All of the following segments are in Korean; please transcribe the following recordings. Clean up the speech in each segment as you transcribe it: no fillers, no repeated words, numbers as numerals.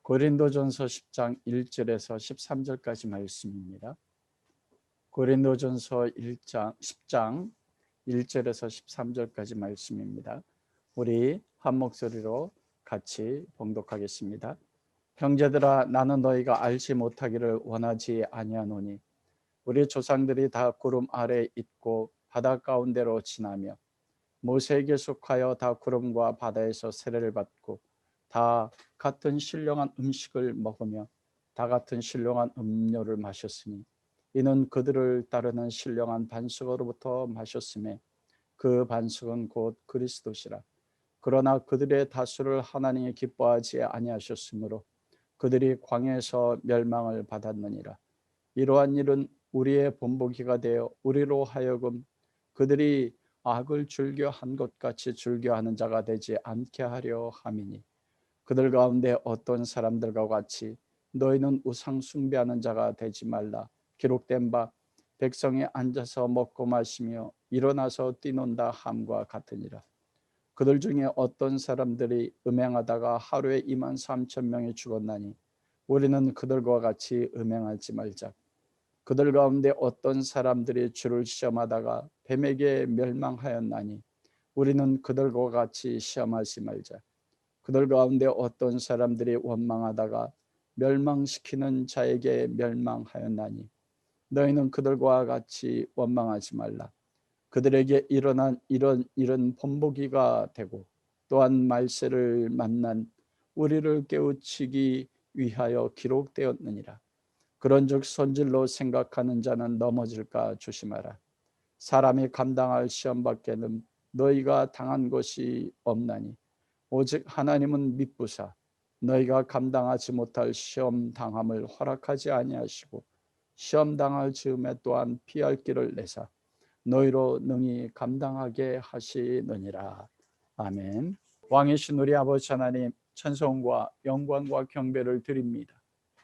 고린도전서 10장 1절에서 13절까지 말씀입니다. 고린도전서 10장 1절에서 13절까지 말씀입니다. 우리 한 목소리로 같이 봉독하겠습니다. 형제들아, 나는 너희가 알지 못하기를 원하지 아니하노니 우리 조상들이 다 구름 아래 있고 바다 가운데로 지나며 모세에게 속하여 다 구름과 바다에서 세례를 받고 다 같은 신령한 음식을 먹으며 다 같은 신령한 음료를 마셨으니 이는 그들을 따르는 신령한 반석으로부터 마셨음에 그 반석은 곧 그리스도시라. 그러나 그들의 다수를 하나님이 기뻐하지 아니하셨으므로 그들이 광야에서 멸망을 받았느니라. 이러한 일은 우리의 본보기가 되어 우리로 하여금 그들이 악을 즐겨한 것 같이 즐겨하는 자가 되지 않게 하려 함이니 그들 가운데 어떤 사람들과 같이 너희는 우상 숭배하는 자가 되지 말라. 기록된 바 백성이 앉아서 먹고 마시며 일어나서 뛰논다 함과 같으니라. 그들 중에 어떤 사람들이 음행하다가 하루에 23,000명이 죽었나니 우리는 그들과 같이 음행하지 말자. 그들 가운데 어떤 사람들이 주를 시험하다가 뱀에게 멸망하였나니 우리는 그들과 같이 시험하지 말자. 그들 가운데 어떤 사람들이 원망하다가 멸망시키는 자에게 멸망하였나니 너희는 그들과 같이 원망하지 말라. 그들에게 일어난 이런 일은 본보기가 되고 또한 말세를 만난 우리를 깨우치기 위하여 기록되었느니라. 그런즉 선질로 생각하는 자는 넘어질까 조심하라. 사람이 감당할 시험 밖에는 너희가 당한 것이 없나니 오직 하나님은 미쁘사 너희가 감당하지 못할 시험 당함을 허락하지 아니하시고 시험 당할 즈음에 또한 피할 길을 내사 너희로 능히 감당하게 하시느니라. 아멘. 왕이신 우리 아버지 하나님, 찬송과 영광과 경배를 드립니다.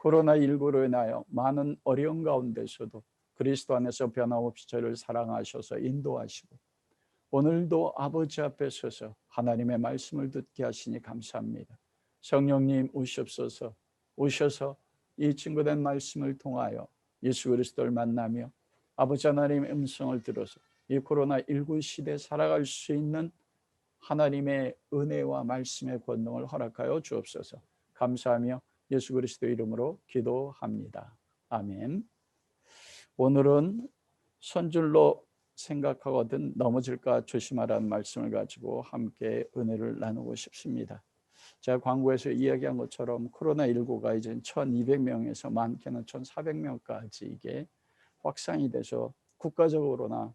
코로나19로 인하여 많은 어려운 가운데서도 그리스도 안에서 변함없이 저를 사랑하셔서 인도하시고 오늘도 아버지 앞에 서서 하나님의 말씀을 듣게 하시니 감사합니다. 성령님 오시옵소서. 오셔서 이 증거된 말씀을 통하여 예수 그리스도를 만나며 아버지 하나님의 음성을 들어서 이 코로나19 시대에 살아갈 수 있는 하나님의 은혜와 말씀의 권능을 허락하여 주옵소서. 감사하며 예수 그리스도 이름으로 기도합니다. 아멘. 오늘은 선줄로 생각하거든 넘어질까 조심하라는 말씀을 가지고 함께 은혜를 나누고 싶습니다. 제가 광고에서 이야기한 것처럼 코로나19가 이제 1200명에서 많게는 1400명까지 이게 확산이 돼서 국가적으로나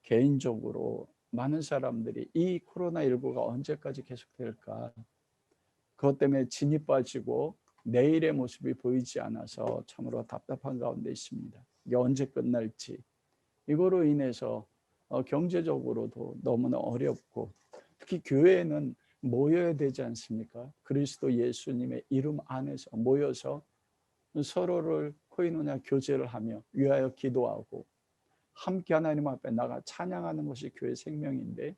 개인적으로 많은 사람들이 이 코로나19가 언제까지 계속될까, 그것 때문에 진이 빠지고 내일의 모습이 보이지 않아서 참으로 답답한 가운데 있습니다. 이게 언제 끝날지, 이거로 인해서 경제적으로도 너무나 어렵고, 특히 교회에는 모여야 되지 않습니까? 그리스도 예수님의 이름 안에서 모여서 서로를 코이노냐 교제를 하며 위하여 기도하고 함께 하나님 앞에 나가 찬양하는 것이 교회 생명인데,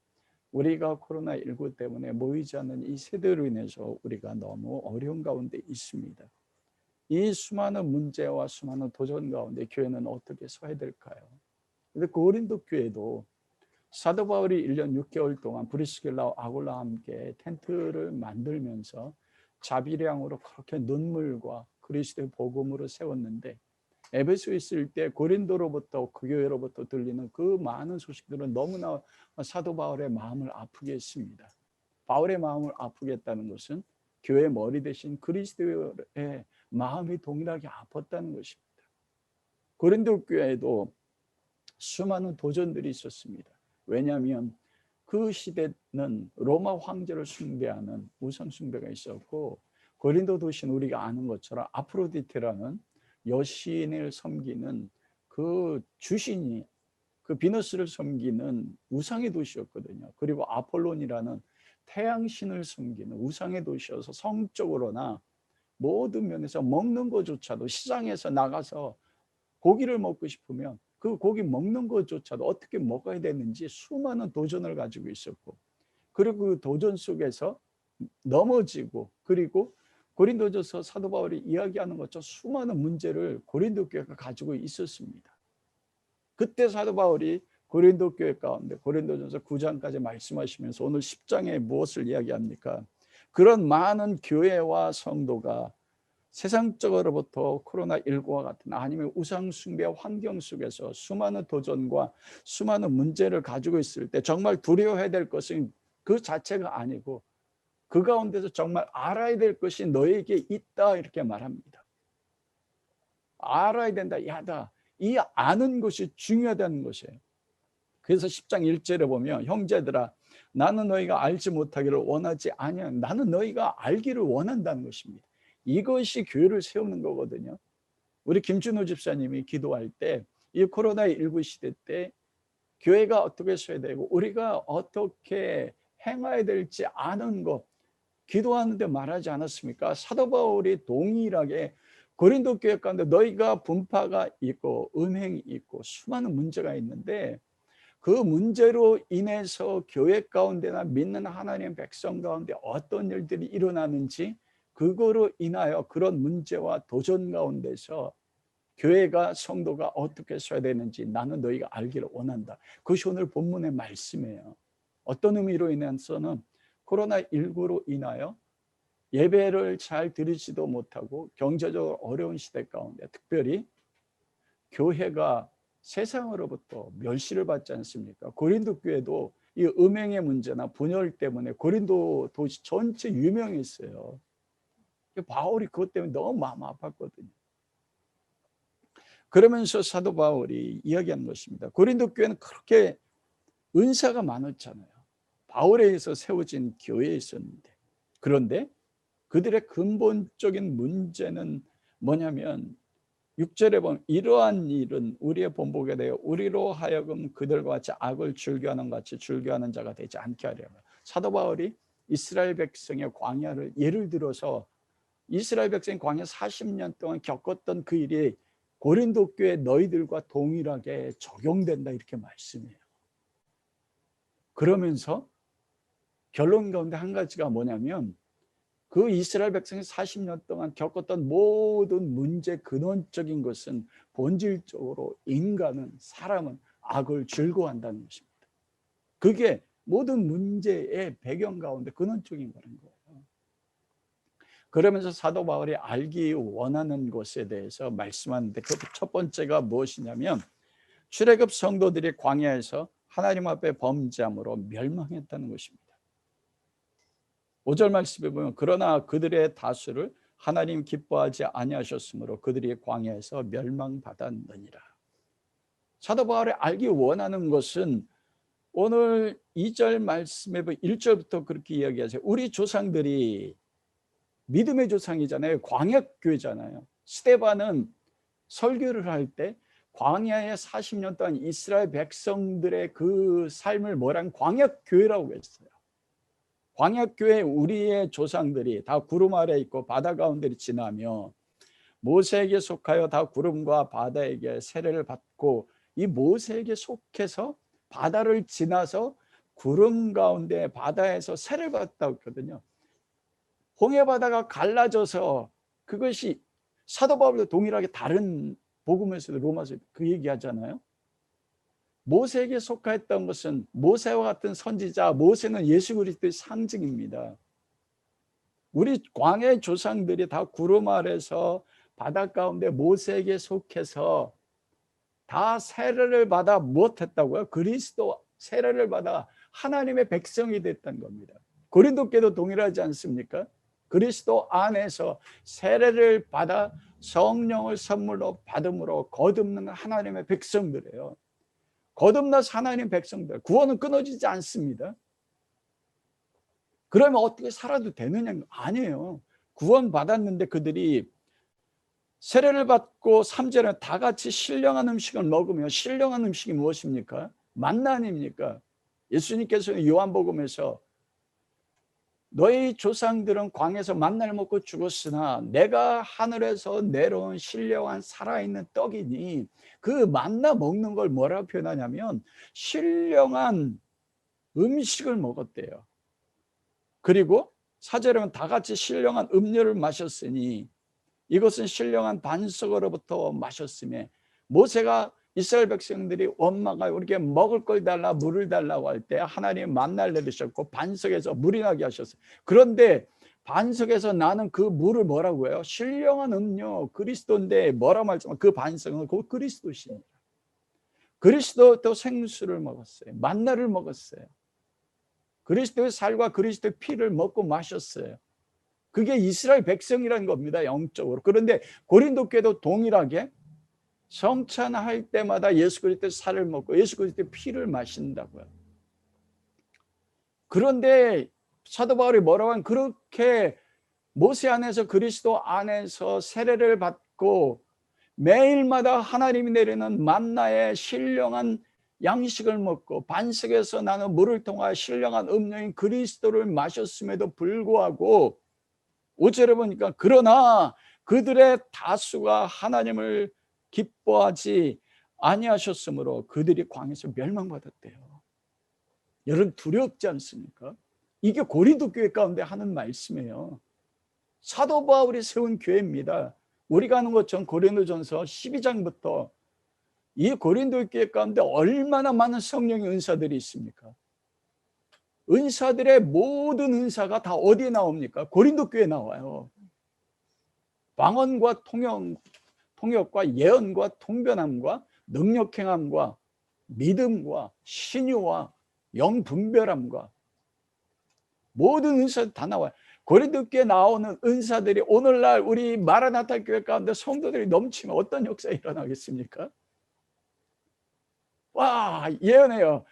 우리가 코로나19 때문에 모이지 않는 이 세대로 인해서 우리가 너무 어려운 가운데 있습니다. 이 수많은 문제와 수많은 도전 가운데 교회는 어떻게 서야 될까요? 근데 고린도 교회도 사도 바울이 1년 6개월 동안 브리스길라와 아굴라와 함께 텐트를 만들면서 자비량으로 그렇게 눈물과 그리스도의 복음으로 세웠는데, 에베소에 있을 때 고린도로부터 그 교회로부터 들리는 그 많은 소식들은 너무나 사도 바울의 마음을 아프게 했습니다. 바울의 마음을 아프게 했다는 것은 교회의 머리 대신 그리스도의 마음이 동일하게 아팠다는 것입니다. 고린도 교회에도 수많은 도전들이 있었습니다. 왜냐하면 그 시대는 로마 황제를 숭배하는 우상 숭배가 있었고, 고린도 도시는 우리가 아는 것처럼 아프로디테라는 여신을 섬기는 그 주신이, 그 비너스를 섬기는 우상의 도시였거든요. 그리고 아폴론이라는 태양신을 섬기는 우상의 도시여서 성적으로나 모든 면에서 먹는 것조차도, 시장에서 나가서 고기를 먹고 싶으면 그 고기 먹는 것조차도 어떻게 먹어야 되는지 수많은 도전을 가지고 있었고, 그리고 그 도전 속에서 넘어지고, 그리고 고린도전서 사도 바울이 이야기하는 것처럼 수많은 문제를 고린도 교회가 가지고 있었습니다. 그때 사도 바울이 고린도 교회 가운데 고린도전서 9장까지 말씀하시면서 오늘 10장에 무엇을 이야기합니까? 그런 많은 교회와 성도가 세상적으로부터 코로나19와 같은 아니면 우상숭배 환경 속에서 수많은 도전과 수많은 문제를 가지고 있을 때 정말 두려워해야 될 것은 그 자체가 아니고 그 가운데서 정말 알아야 될 것이 너에게 있다 이렇게 말합니다. 알아야 된다. 야다. 이 아는 것이 중요하다는 것이에요. 그래서 10장 1절에 보면 형제들아 나는 너희가 알지 못하기를 원하지 아니하 나는 너희가 알기를 원한다는 것입니다. 이것이 교회를 세우는 거거든요. 우리 김준호 집사님이 기도할 때 이 코로나19 시대 때 교회가 어떻게 서야 되고 우리가 어떻게 행해야 될지 아는 것 기도하는데 말하지 않았습니까? 사도 바울이 동일하게 고린도 교회 가운데 너희가 분파가 있고 음행이 있고 수많은 문제가 있는데 그 문제로 인해서 교회 가운데나 믿는 하나님의 백성 가운데 어떤 일들이 일어나는지 그거로 인하여 그런 문제와 도전 가운데서 교회가 성도가 어떻게 서야 되는지 나는 너희가 알기를 원한다. 그것이 오늘 본문의 말씀이에요. 어떤 의미로 인해서는 코로나19로 인하여 예배를 잘 드리지도 못하고 경제적으로 어려운 시대 가운데 특별히 교회가 세상으로부터 멸시를 받지 않습니까? 고린도 교회도 이 음행의 문제나 분열 때문에 고린도 도시 전체 유명했어요. 바울이 그것 때문에 너무 마음 아팠거든요. 그러면서 사도 바울이 이야기한 것입니다. 고린도 교회는 그렇게 은사가 많았잖아요. 바울에 의해서 세워진 교회에 있었는데 그런데 그들의 근본적인 문제는 뭐냐면 6절에 보면 이러한 일은 우리의 본보게 되어 우리로 하여금 그들과 같이 악을 즐겨하는 같이 즐겨하는 자가 되지 않게 하려고. 사도 바울이 이스라엘 백성의 광야를 예를 들어서 이스라엘 백성이 광야 40년 동안 겪었던 그 일이 고린도 교회 너희들과 동일하게 적용된다 이렇게 말씀해요. 그러면서 결론 가운데 한 가지가 뭐냐면 그 이스라엘 백성이 40년 동안 겪었던 모든 문제 근원적인 것은 본질적으로 인간은 사람은 악을 즐거워한다는 것입니다. 그게 모든 문제의 배경 가운데 근원적인 거라는 거예요. 그러면서 사도 바울이 알기 원하는 것에 대해서 말씀하는데 그 첫 번째가 무엇이냐면 출애굽 성도들이 광야에서 하나님 앞에 범죄함으로 멸망했다는 것입니다. 5절 말씀에 보면 그러나 그들의 다수를 하나님 기뻐하지 아니하셨으므로 그들이 광야에서 멸망받았느니라. 사도 바울이 알기 원하는 것은 오늘 2절 말씀에 보면 1절부터 그렇게 이야기하세요. 우리 조상들이 믿음의 조상이잖아요. 광야교회잖아요. 스데반은 설교를 할 때 광야에 40년 동안 이스라엘 백성들의 그 삶을 뭐란 광야교회라고 했어요. 광야교회 우리의 조상들이 다 구름 아래 있고 바다 가운데를 지나며 모세에게 속하여 다 구름과 바다에게 세례를 받고 이 모세에게 속해서 바다를 지나서 구름 가운데 바다에서 세례를 받았다고 했거든요. 홍해바다가 갈라져서 그것이 사도 바울도 동일하게 다른 복음에서도 로마서 그 얘기하잖아요. 모세에게 속하였던 것은 모세와 같은 선지자, 모세는 예수 그리스도의 상징입니다. 우리 광야의 조상들이 다 구름 아래서 바다 가운데 모세에게 속해서 다 세례를 받아 무엇했다고요? 그리스도 세례를 받아 하나님의 백성이 됐다는 겁니다. 고린도 교회도 동일하지 않습니까? 그리스도 안에서 세례를 받아 성령을 선물로 받음으로 거듭는 하나님의 백성들이에요. 거듭나서 하나님 백성들 구원은 끊어지지 않습니다. 그러면 어떻게 살아도 되느냐? 아니에요. 구원 받았는데 그들이 세례를 받고 3절에 다 같이 신령한 음식을 먹으며 신령한 음식이 무엇입니까? 만나 아닙니까? 예수님께서 요한복음에서 너희 조상들은 광야에서 만나를 먹고 죽었으나 내가 하늘에서 내려온 신령한 살아있는 떡이니 그 만나 먹는 걸 뭐라고 표현하냐면 신령한 음식을 먹었대요. 그리고 4절에 다 같이 신령한 음료를 마셨으니 이것은 신령한 반석으로부터 마셨으며, 모세가 이스라엘 백성들이 원망하여 우리에게 먹을 걸 달라 물을 달라고 할 때 하나님이 만나를 내리셨고 반석에서 물이 나게 하셨어요. 그런데 반석에서 나는 그 물을 뭐라고 해요? 신령한 음료, 그리스도인데 뭐라 말하지만 그 반석은 그 그리스도시니라. 그리스도도 생수를 먹었어요. 만나를 먹었어요. 그리스도의 살과 그리스도의 피를 먹고 마셨어요. 그게 이스라엘 백성이라는 겁니다, 영적으로. 그런데 고린도 교회도 동일하게 성찬할 때마다 예수 그리스도의 살을 먹고 예수 그리스도의 피를 마신다고요. 그런데 사도 바울이 뭐라고 하면, 그렇게 모세 안에서 그리스도 안에서 세례를 받고 매일마다 하나님이 내리는 만나의 신령한 양식을 먹고 반석에서 나는 물을 통하여 신령한 음료인 그리스도를 마셨음에도 불구하고 5절에 보니까 그러나 그들의 다수가 하나님을 기뻐하지 아니하셨으므로 그들이 광야에서 멸망받았대요. 여러분 두렵지 않습니까? 이게 고린도 교회 가운데 하는 말씀이에요. 사도 바울이 세운 교회입니다. 우리가 아는 것처럼 고린도전서 12장부터 이 고린도 교회 가운데 얼마나 많은 성령의 은사들이 있습니까? 은사들의 모든 은사가 다 어디에 나옵니까? 고린도 교회에 나와요. 방언과 통역과 예언과 통변함과 능력행함과 믿음과 신유와 영분별함과 모든 은사들 다 나와요. 고린도 교회에 나오는 은사들이 오늘날 우리 마라나타 교회 가운데 성도들이 넘치면 어떤 역사가 일어나겠습니까? 와, 예언해요.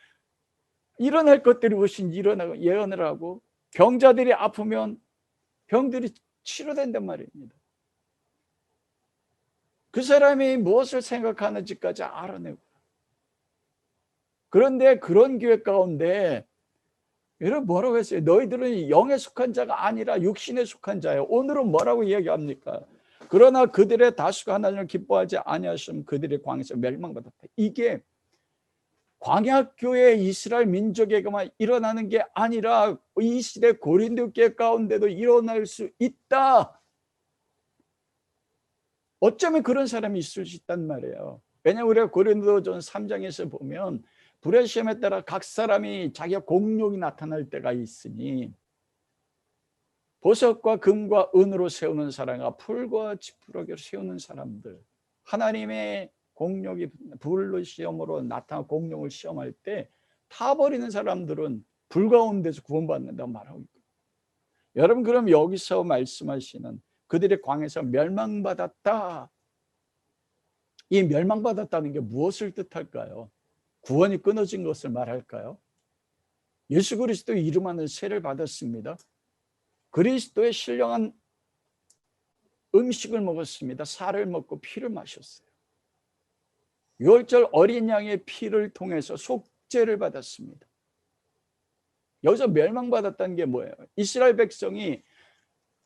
일어날 것들이 무슨 일어나고 예언을 하고, 병자들이 아프면 병들이 치료된단 말입니다. 그 사람이 무엇을 생각하는지까지 알아내고. 그런데 그런 교회 가운데 여러분 뭐라고 했어요? 너희들은 영에 속한 자가 아니라 육신에 속한 자예요. 오늘은 뭐라고 이야기합니까? 그러나 그들의 다수가 하나님을 기뻐하지 아니하시면 그들이 광야에서 멸망받았다. 이게 광야교회 이스라엘 민족에게만 일어나는 게 아니라 이 시대 고린도 교회 가운데도 일어날 수 있다. 어쩌면 그런 사람이 있을 수 있단 말이에요. 왜냐하면 우리가 고린도전 3장에서 보면 불의 시험에 따라 각 사람이 자기가 공력이 나타날 때가 있으니 보석과 금과 은으로 세우는 사람과 풀과 지푸라기로 세우는 사람들, 하나님의 공력이 불로 시험으로 나타나 공력을 시험할 때 타버리는 사람들은 불 가운데서 구원받는다고 말하고 있고, 여러분 그럼 여기서 말씀하시는 그들의 광야에서 멸망받았다, 이 멸망받았다는 게 무엇을 뜻할까요? 구원이 끊어진 것을 말할까요? 예수 그리스도의 이름 안에 세례를 받았습니다. 그리스도의 신령한 음식을 먹었습니다. 살을 먹고 피를 마셨어요. 유월절 어린 양의 피를 통해서 속죄를 받았습니다. 여기서 멸망받았다는 게 뭐예요? 이스라엘 백성이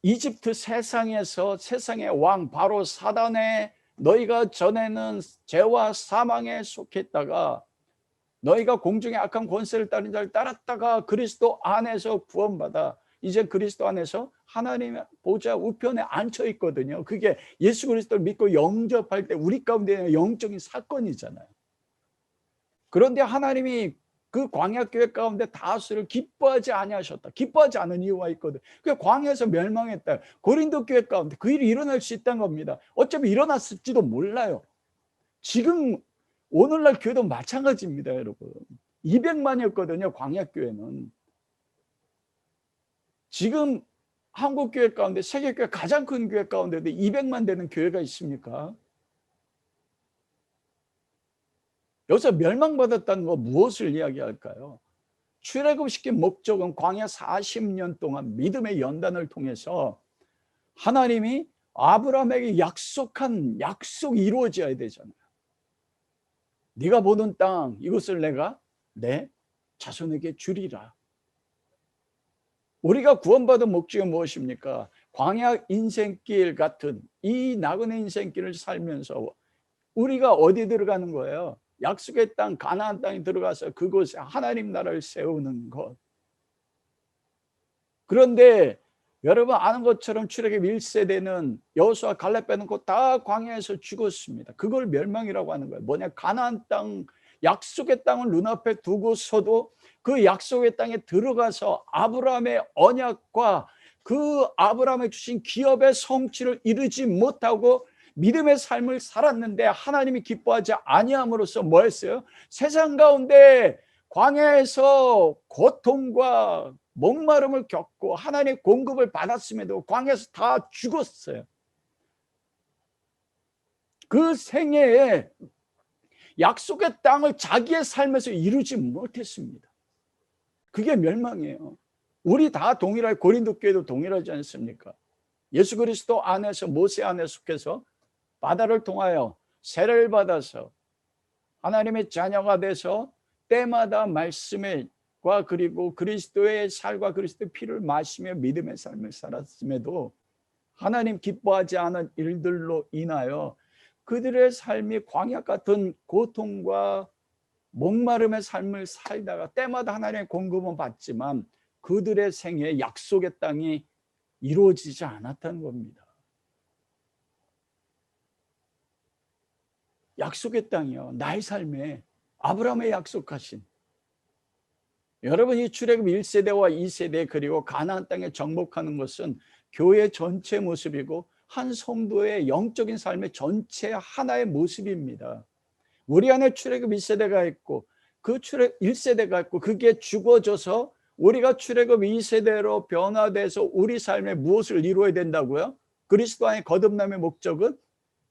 이집트 세상에서 세상의 왕 바로 사단의 너희가 전에는 죄와 사망에 속했다가 너희가 공중의 악한 권세를 따른 자를 따랐다가 그리스도 안에서 구원받아 이제 그리스도 안에서 하나님의 보좌 우편에 앉혀 있거든요. 그게 예수 그리스도를 믿고 영접할 때 우리 가운데 영적인 사건이잖아요. 그런데 하나님이 그 광야교회 가운데 다수를 기뻐하지 아니하셨다. 기뻐하지 않은 이유가 있거든. 그 광야에서 멸망했다. 고린도 교회 가운데 그 일이 일어날 수 있다는 겁니다. 어차피 일어났을지도 몰라요. 지금 오늘날 교회도 마찬가지입니다, 여러분. 200만이었거든요, 광야교회는. 지금 한국교회 가운데 세계교회 가장 큰 교회 가운데도 200만 되는 교회가 있습니까? 여기서 멸망받았다는 거 무엇을 이야기할까요? 출애굽시킨 목적은 광야 40년 동안 믿음의 연단을 통해서 하나님이 아브라함에게 약속한 약속이 이루어져야 되잖아요. 네가 보는 땅 이것을 내가 내 자손에게 주리라. 우리가 구원받은 목적이 무엇입니까? 광야 인생길 같은 이 나그네 인생길을 살면서 우리가 어디 들어가는 거예요? 약속의 땅 가나안 땅에 들어가서 그곳에 하나님 나라를 세우는 것. 그런데 여러분 아는 것처럼 출애굽 1세대는 여호수아 갈렙 빼놓고 다 광야에서 죽었습니다. 그걸 멸망이라고 하는 거예요. 뭐냐, 가나안 땅, 약속의 땅을 눈앞에 두고서도 그 약속의 땅에 들어가서 아브라함의 언약과 그 아브라함에 주신 기업의 성취를 이루지 못하고 믿음의 삶을 살았는데 하나님이 기뻐하지 아니함으로써 뭐 했어요? 세상 가운데 광야에서 고통과 목마름을 겪고 하나님의 공급을 받았음에도 광야에서 다 죽었어요. 그 생애에 약속의 땅을 자기의 삶에서 이루지 못했습니다. 그게 멸망이에요. 우리 다 동일하게, 고린도 교회도 동일하지 않습니까? 예수 그리스도 안에서, 모세 안에 속해서 바다를 통하여 세례를 받아서 하나님의 자녀가 돼서 때마다 말씀과 그리고 그리스도의 살과 그리스도의 피를 마시며 믿음의 삶을 살았음에도 하나님 기뻐하지 않은 일들로 인하여 그들의 삶이 광야 같은 고통과 목마름의 삶을 살다가 때마다 하나님의 공급은 받지만 그들의 생애에 약속의 땅이 이루어지지 않았다는 겁니다. 약속의 땅이요, 나의 삶에 아브라함의 약속하신, 여러분 이 출애굽 1세대와 2세대 그리고 가나안 땅에 정복하는 것은 교회 전체 모습이고 한 성도의 영적인 삶의 전체 하나의 모습입니다. 우리 안에 출애굽 1세대가 있고 그 출애굽 1세대가 있고 그게 죽어져서 우리가 출애굽 2세대로 변화돼서 우리 삶에 무엇을 이루어야 된다고요? 그리스도 안에 거듭남의 목적은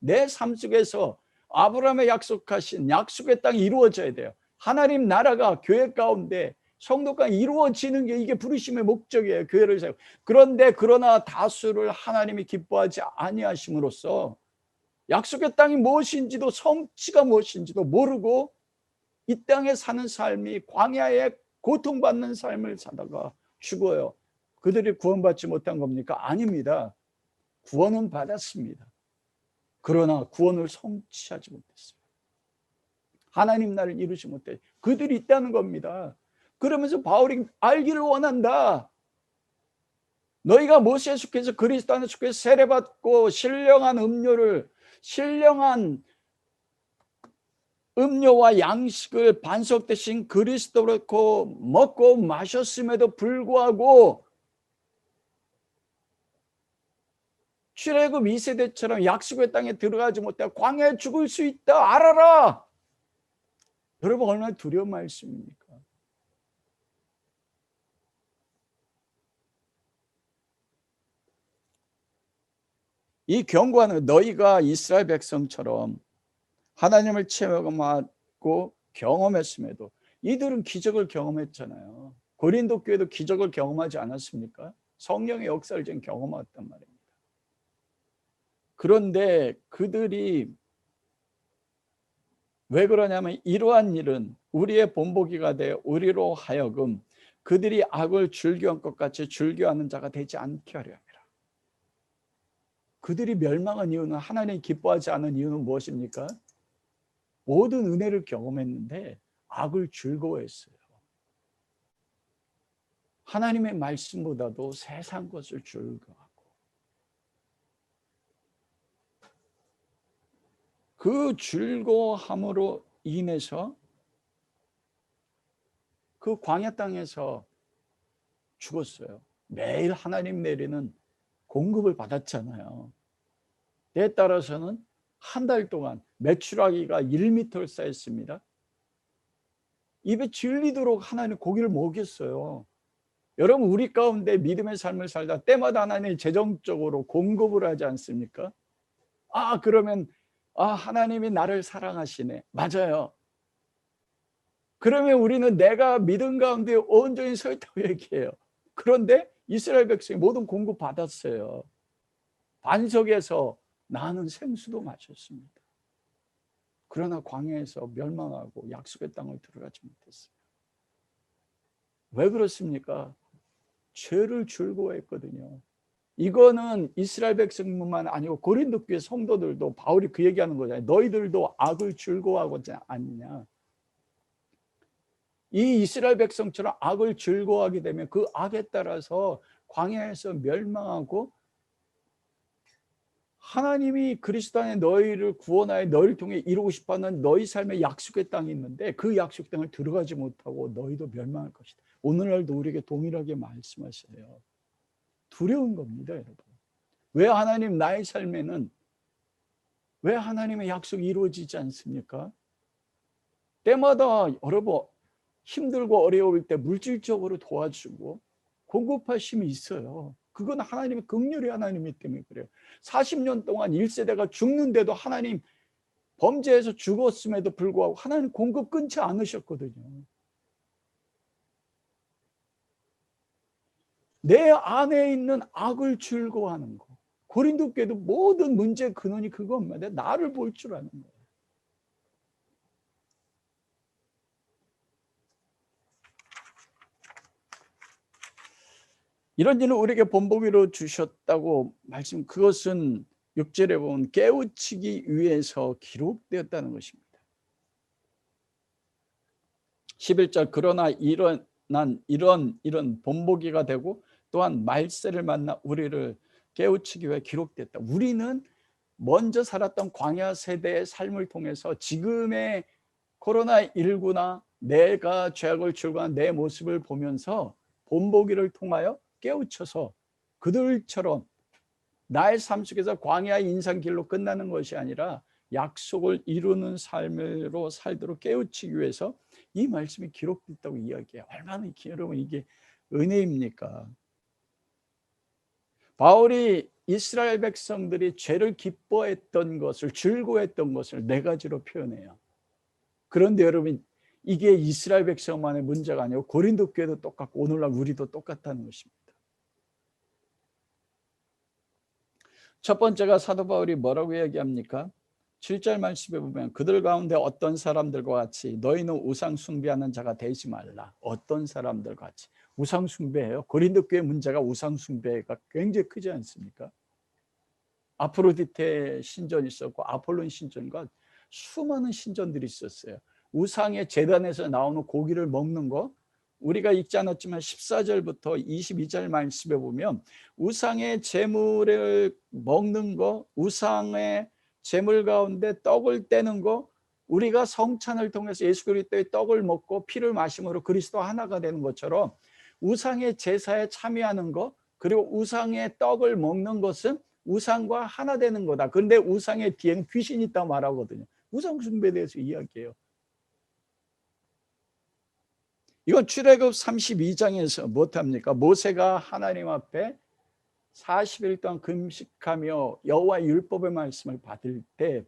내 삶 속에서 아브라함의 약속하신 약속의 땅이 이루어져야 돼요. 하나님 나라가 교회 가운데 성도가 이루어지는 게 이게 부르심의 목적이에요. 교회를 세우고. 그런데 그러나 다수를 하나님이 기뻐하지 아니하심으로써 약속의 땅이 무엇인지도 성취가 무엇인지도 모르고 이 땅에 사는 삶이 광야에 고통받는 삶을 살다가 죽어요. 그들이 구원받지 못한 겁니까? 아닙니다. 구원은 받았습니다. 그러나 구원을 성취하지 못했어요. 하나님 나라를 이루지 못해. 그들이 있다는 겁니다. 그러면서 바울이 알기를 원한다. 너희가 모세에 속해서 그리스도 안에 속해서 세례받고 신령한 음료와 양식을 반석 대신 그리스도로 먹고 마셨음에도 불구하고 출애굽 2세대처럼 약속의 땅에 들어가지 못해 광야에 죽을 수 있다 알아라. 여러분 얼마나 두려운 말씀입니까? 이 경고하는, 너희가 이스라엘 백성처럼 하나님을 체험하고 경험했음에도 이들은 기적을 경험했잖아요. 고린도 교회도 기적을 경험하지 않았습니까? 성령의 역사를 좀 경험했단 말입니다. 그런데 그들이 왜 그러냐면 이러한 일은 우리의 본보기가 되어 우리로 하여금 그들이 악을 즐겨한 것 같이 즐겨하는 자가 되지 않게 하려 함이라. 그들이 멸망한 이유는, 하나님이 기뻐하지 않은 이유는 무엇입니까? 모든 은혜를 경험했는데 악을 즐거워했어요. 하나님의 말씀보다도 세상 것을 즐거워하고 그 즐거워함으로 인해서 그 광야 땅에서 죽었어요. 매일 하나님 내리는 공급을 받았잖아요. 때에 따라서는 한 달 동안 메추라기가 1m를 쌓였습니다. 입에 질리도록 하나님 고기를 먹였어요. 여러분 우리 가운데 믿음의 삶을 살다 때마다 하나님이 재정적으로 공급을 하지 않습니까? 그러면 하나님이 나를 사랑하시네. 맞아요. 그러면 우리는 내가 믿음 가운데 온전히 서 있다고 얘기해요. 그런데 이스라엘 백성이 모든 공급 받았어요. 반석에서 나는 생수도 마셨습니다. 그러나 광야에서 멸망하고 약속의 땅을 들어가지 못했어요. 왜 그렇습니까? 죄를 즐거워했거든요. 이거는 이스라엘 백성뿐만 아니고 고린도 교회 성도들도 바울이 그 얘기하는 거잖아요. 너희들도 악을 즐거워하지 않느냐. 이 이스라엘 백성처럼 악을 즐거워하게 되면 그 악에 따라서 광야에서 멸망하고 하나님이 그리스도 안에 너희를 구원하여 너희를 통해 이루고 싶어하는 너희 삶의 약속의 땅이 있는데 그 약속 땅을 들어가지 못하고 너희도 멸망할 것이다. 오늘날도 우리에게 동일하게 말씀하셔요. 두려운 겁니다, 여러분. 왜 하나님 나의 삶에는 왜 하나님의 약속이 이루어지지 않습니까? 때마다 여러분 힘들고 어려울 때 물질적으로 도와주고 공급하심이 있어요. 그건 하나님의 긍휼의 하나님이기 때문에 그래요. 40년 동안 1세대가 죽는데도 하나님 범죄해서 죽었음에도 불구하고 하나님 공급 끊지 않으셨거든요. 내 안에 있는 악을 즐거워하는 거. 고린도 교회도 모든 문제의 근원이 그겁니다. 나를 볼 줄 아는 거예요. 이런 일을 우리에게 본보기로 주셨다고 말씀, 그것은 6절에 보면 깨우치기 위해서 기록되었다는 것입니다. 11절 그러나 이런 본보기가 되고 또한 말세를 만나 우리를 깨우치기 위해 기록됐다. 우리는 먼저 살았던 광야 세대의 삶을 통해서 지금의 코로나19나 내가 죄악을 즐거워한 내 모습을 보면서 본보기를 통하여 깨우쳐서 그들처럼 나의 삶 속에서 광야의 인생길로 끝나는 것이 아니라 약속을 이루는 삶으로 살도록 깨우치기 위해서 이 말씀이 기록됐다고 이야기해요. 얼마나 여러분 이게 은혜입니까? 바울이 이스라엘 백성들이 죄를 기뻐했던 것을, 즐거워했던 것을 네 가지로 표현해요. 그런데 여러분 이게 이스라엘 백성만의 문제가 아니고 고린도 교회도 똑같고 오늘날 우리도 똑같다는 것입니다. 첫 번째가 사도 바울이 뭐라고 얘기합니까? 7절 말씀에 보면 그들 가운데 어떤 사람들과 같이 너희는 우상 숭배하는 자가 되지 말라. 어떤 사람들과 같이 우상 숭배예요. 고린도 교회 문제가 우상 숭배가 굉장히 크지 않습니까? 아프로디테 신전이 있었고 아폴론 신전과 수많은 신전들이 있었어요. 우상의 제단에서 나오는 고기를 먹는 거, 우리가 읽지 않았지만 14절부터 22절 말씀에 보면 우상의 제물을 먹는 거, 우상의 제물 가운데 떡을 떼는 거, 우리가 성찬을 통해서 예수 그리스도의 떡을 먹고 피를 마심으로 그리스도 하나가 되는 것처럼 우상의 제사에 참여하는 거, 그리고 우상의 떡을 먹는 것은 우상과 하나 되는 거다. 그런데 우상의 뒤에는 귀신이 있다 말하거든요. 우상 숭배에 대해서 이야기해요. 이건 출애굽 32장에서 못합니까? 모세가 하나님 앞에 40일 동안 금식하며 여호와의 율법의 말씀을 받을 때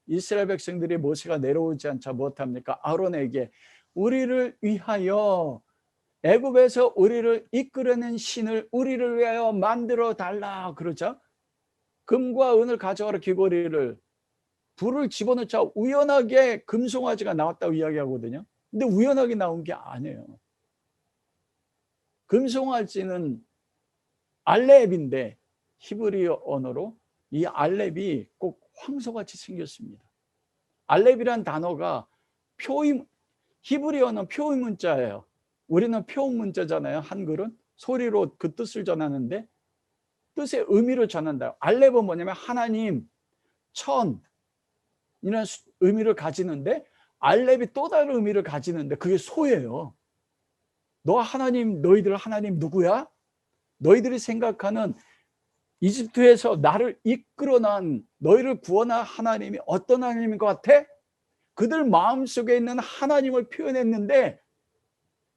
이스라엘 백성들이 모세가 내려오지 않자 못합니까? 아론에게 우리를 위하여 애굽에서 우리를 이끌어낸 신을 우리를 위하여 만들어 달라 그러자 금과 은을 가져가라 귀고리를 불을 집어넣자 우연하게 금송아지가 나왔다고 이야기하거든요. 근데 우연하게 나온 게 아니에요. 금송아지는 알렙인데 히브리어 언어로 이 알렙이 꼭 황소같이 생겼습니다. 알렙이란 단어가 표임, 히브리어는 표임 문자예요. 우리는 표음 문자잖아요. 한글은 소리로 그 뜻을 전하는데 뜻의 의미를 전한다. 알렙은 뭐냐면 하나님, 천 이런 의미를 가지는데 알렙이 또 다른 의미를 가지는데 그게 소예요. 너 하나님, 너희들 하나님 누구야? 너희들이 생각하는 이집트에서 나를 이끌어난 너희를 구원한 하나님이 어떤 하나님인 것 같아? 그들 마음속에 있는 하나님을 표현했는데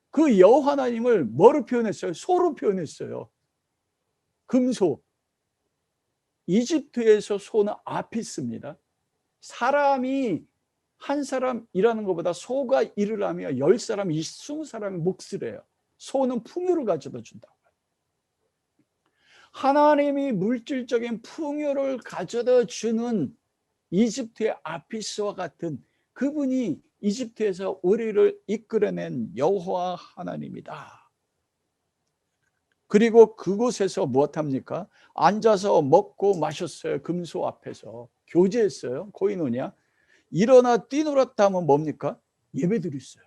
그 여호와 하나님을 뭐로 표현했어요? 소로 표현했어요. 금소. 이집트에서 소는 아피스입니다. 사람이 한 사람 일하는 것보다 소가 일을 하며 10사람, 20사람의 몫을 해요. 소는 풍요를 가져다 준다고. 하나님이 물질적인 풍요를 가져다 주는 이집트의 아피스와 같은 그분이 이집트에서 우리를 이끌어낸 여호와 하나님이다. 그리고 그곳에서 무엇합니까? 앉아서 먹고 마셨어요. 금소 앞에서 교제했어요. 코이노냐. 일어나 뛰놀았다 하면 뭡니까? 예배드렸어요.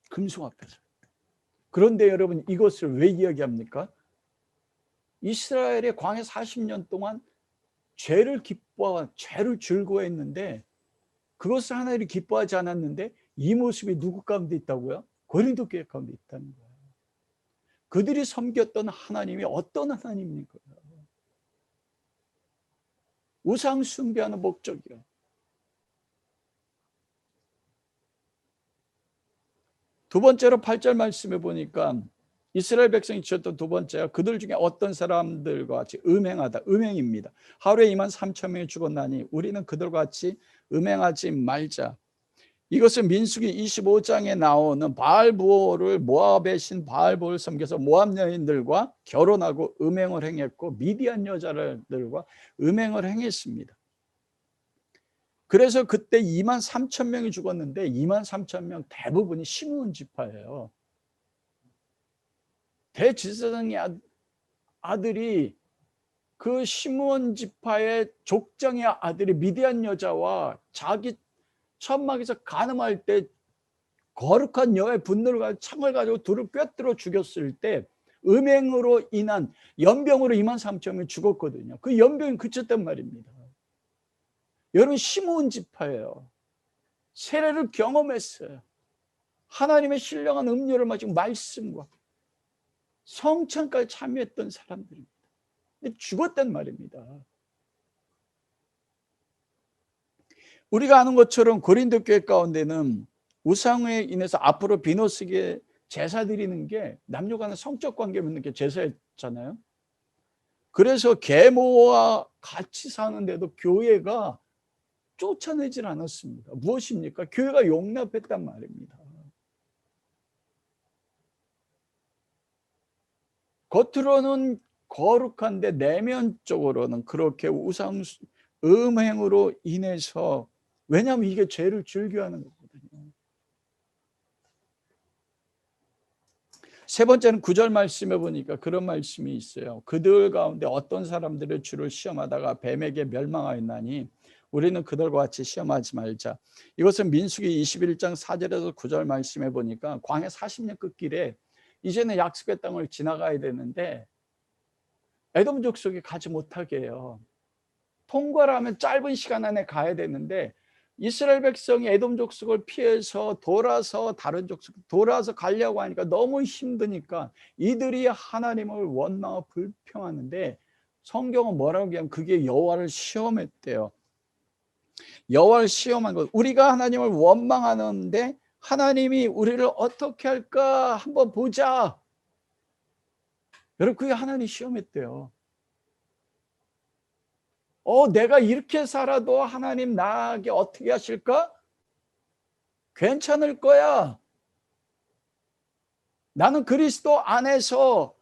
금소 앞에서. 그런데 여러분 이것을 왜 이야기합니까? 이스라엘의 광야 40년 동안 죄를 즐거워했는데 그것을 하나님이 기뻐하지 않았는데 이 모습이 누구 가운데 있다고요? 고린도 교회 가운데 있다는 거예요. 그들이 섬겼던 하나님이 어떤 하나님입니까? 우상 숭배하는 목적이요. 두 번째로 8절 말씀해 보니까 이스라엘 백성이 지었던 두 번째가 그들 중에 어떤 사람들과 같이 음행하다. 음행입니다. 하루에 2만 3천 명이 죽었나니 우리는 그들과 같이 음행하지 말자. 이것은 민수기 25장에 나오는 바알보를 모압의 신 바알보를 섬겨서 모압 여인들과 결혼하고 음행을 행했고 미디안 여자들과 음행을 행했습니다. 그래서 그때 2만 3천 명이 죽었는데 2만 3천 명 대부분이 시므온 지파예요. 대제사장의 아들이 그 시므온 지파의 족장의 아들이 미디안 여자와 자기 천막에서 간음할 때 거룩한 여호와의 분노를 가지고 창을 가지고 둘을 꿰뚫어 죽였을 때 음행으로 인한 연병으로 2만 3천 명이 죽었거든요. 그 연병이 그쳤단 말입니다. 여러분 시므온 지파예요. 세례를 경험했어요. 하나님의 신령한 음료를 마시고 말씀과 성찬까지 참여했던 사람들입니다. 근데 죽었단 말입니다. 우리가 아는 것처럼 고린도 교회 가운데는 우상에 인해서 앞으로 비노스게 제사 드리는 게 남녀 간의 성적 관계 맺는 게 제사였잖아요. 그래서 계모와 같이 사는데도 교회가 쫓아내질 않았습니다. 무엇입니까? 교회가 용납했단 말입니다. 겉으로는 거룩한데 내면적으로는 그렇게 우상 음행으로 인해서, 왜냐하면 이게 죄를 즐겨하는 거거든요. 세 번째는 9절 말씀에 보니까 그런 말씀이 있어요. 그들 가운데 어떤 사람들의 주를 시험하다가 뱀에게 멸망하였나니 우리는 그들과 같이 시험하지 말자. 이것은 민수기 21장 4절에서 9절 말씀에 보니까 광야 40년 끝길에 이제는 약속의 땅을 지나가야 되는데 에돔 족속이 가지 못하게 해요. 통과를 하면 짧은 시간 안에 가야 되는데 이스라엘 백성이 에돔 족속을 피해서 돌아서 다른 족속 돌아서 가려고 하니까 너무 힘드니까 이들이 하나님을 원망하고 불평하는데 성경은 뭐라고 하냐면 그게 여호와를 시험했대요. 여호와를 시험한 것. 우리가 하나님을 원망하는데 하나님이 우리를 어떻게 할까 한번 보자. 여러분 그게 하나님 시험했대요. 내가 이렇게 살아도 하나님 나에게 어떻게 하실까? 괜찮을 거야. 나는 그리스도 안에서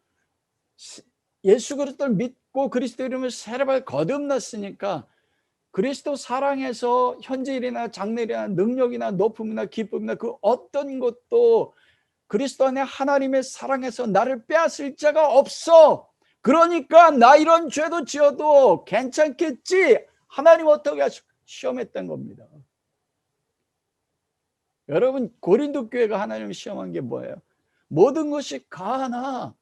예수 그리스도를 믿고 그리스도 이름을 세례받아 거듭났으니까 그리스도 사랑해서 현재일이나 장래일이나 능력이나 높음이나 기쁨이나 그 어떤 것도 그리스도 안에 하나님의 사랑에서 나를 빼앗을 자가 없어. 그러니까 나 이런 죄도 지어도 괜찮겠지. 하나님 어떻게 시험했던 겁니다. 여러분 고린도 교회가 하나님을 시험한 게 뭐예요? 모든 것이 가하나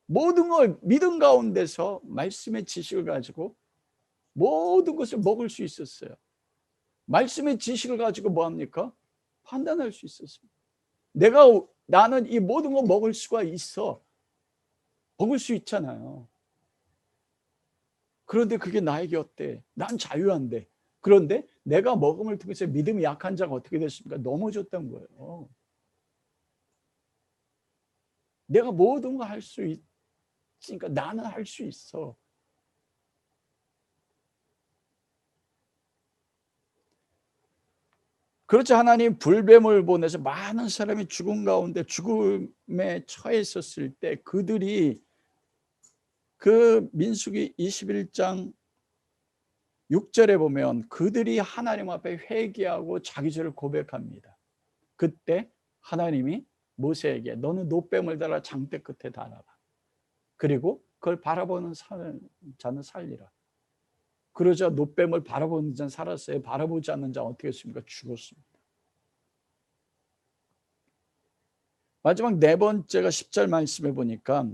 모든 걸 믿음 가운데서 말씀의 지식을 가지고 모든 것을 먹을 수 있었어요. 말씀의 지식을 가지고 뭐합니까? 판단할 수 있었습니다. 나는 이 모든 걸 먹을 수가 있어. 먹을 수 있잖아요. 그런데 그게 나에게 어때? 난 자유한데. 그런데 내가 먹음을 통해서 믿음이 약한 자가 어떻게 됐습니까? 넘어졌던 거예요. 내가 모든 걸 할 수 있으니까 나는 할 수 있어. 그렇죠. 하나님 불뱀을 보내서 많은 사람이 죽음 가운데 죽음에 처해 있었을 때 그들이 그 민수기 21장 6절에 보면 그들이 하나님 앞에 회개하고 자기 죄를 고백합니다. 그때 하나님이 모세에게 너는 노뱀을 달아 장대 끝에 달아라. 그리고 그걸 바라보는 자는 살리라. 그러자 노뱀을 바라보는 자는 살았어요. 바라보지 않는 자는 어떻게 했습니까? 죽었습니다. 마지막 네 번째가 10절 말씀해 보니까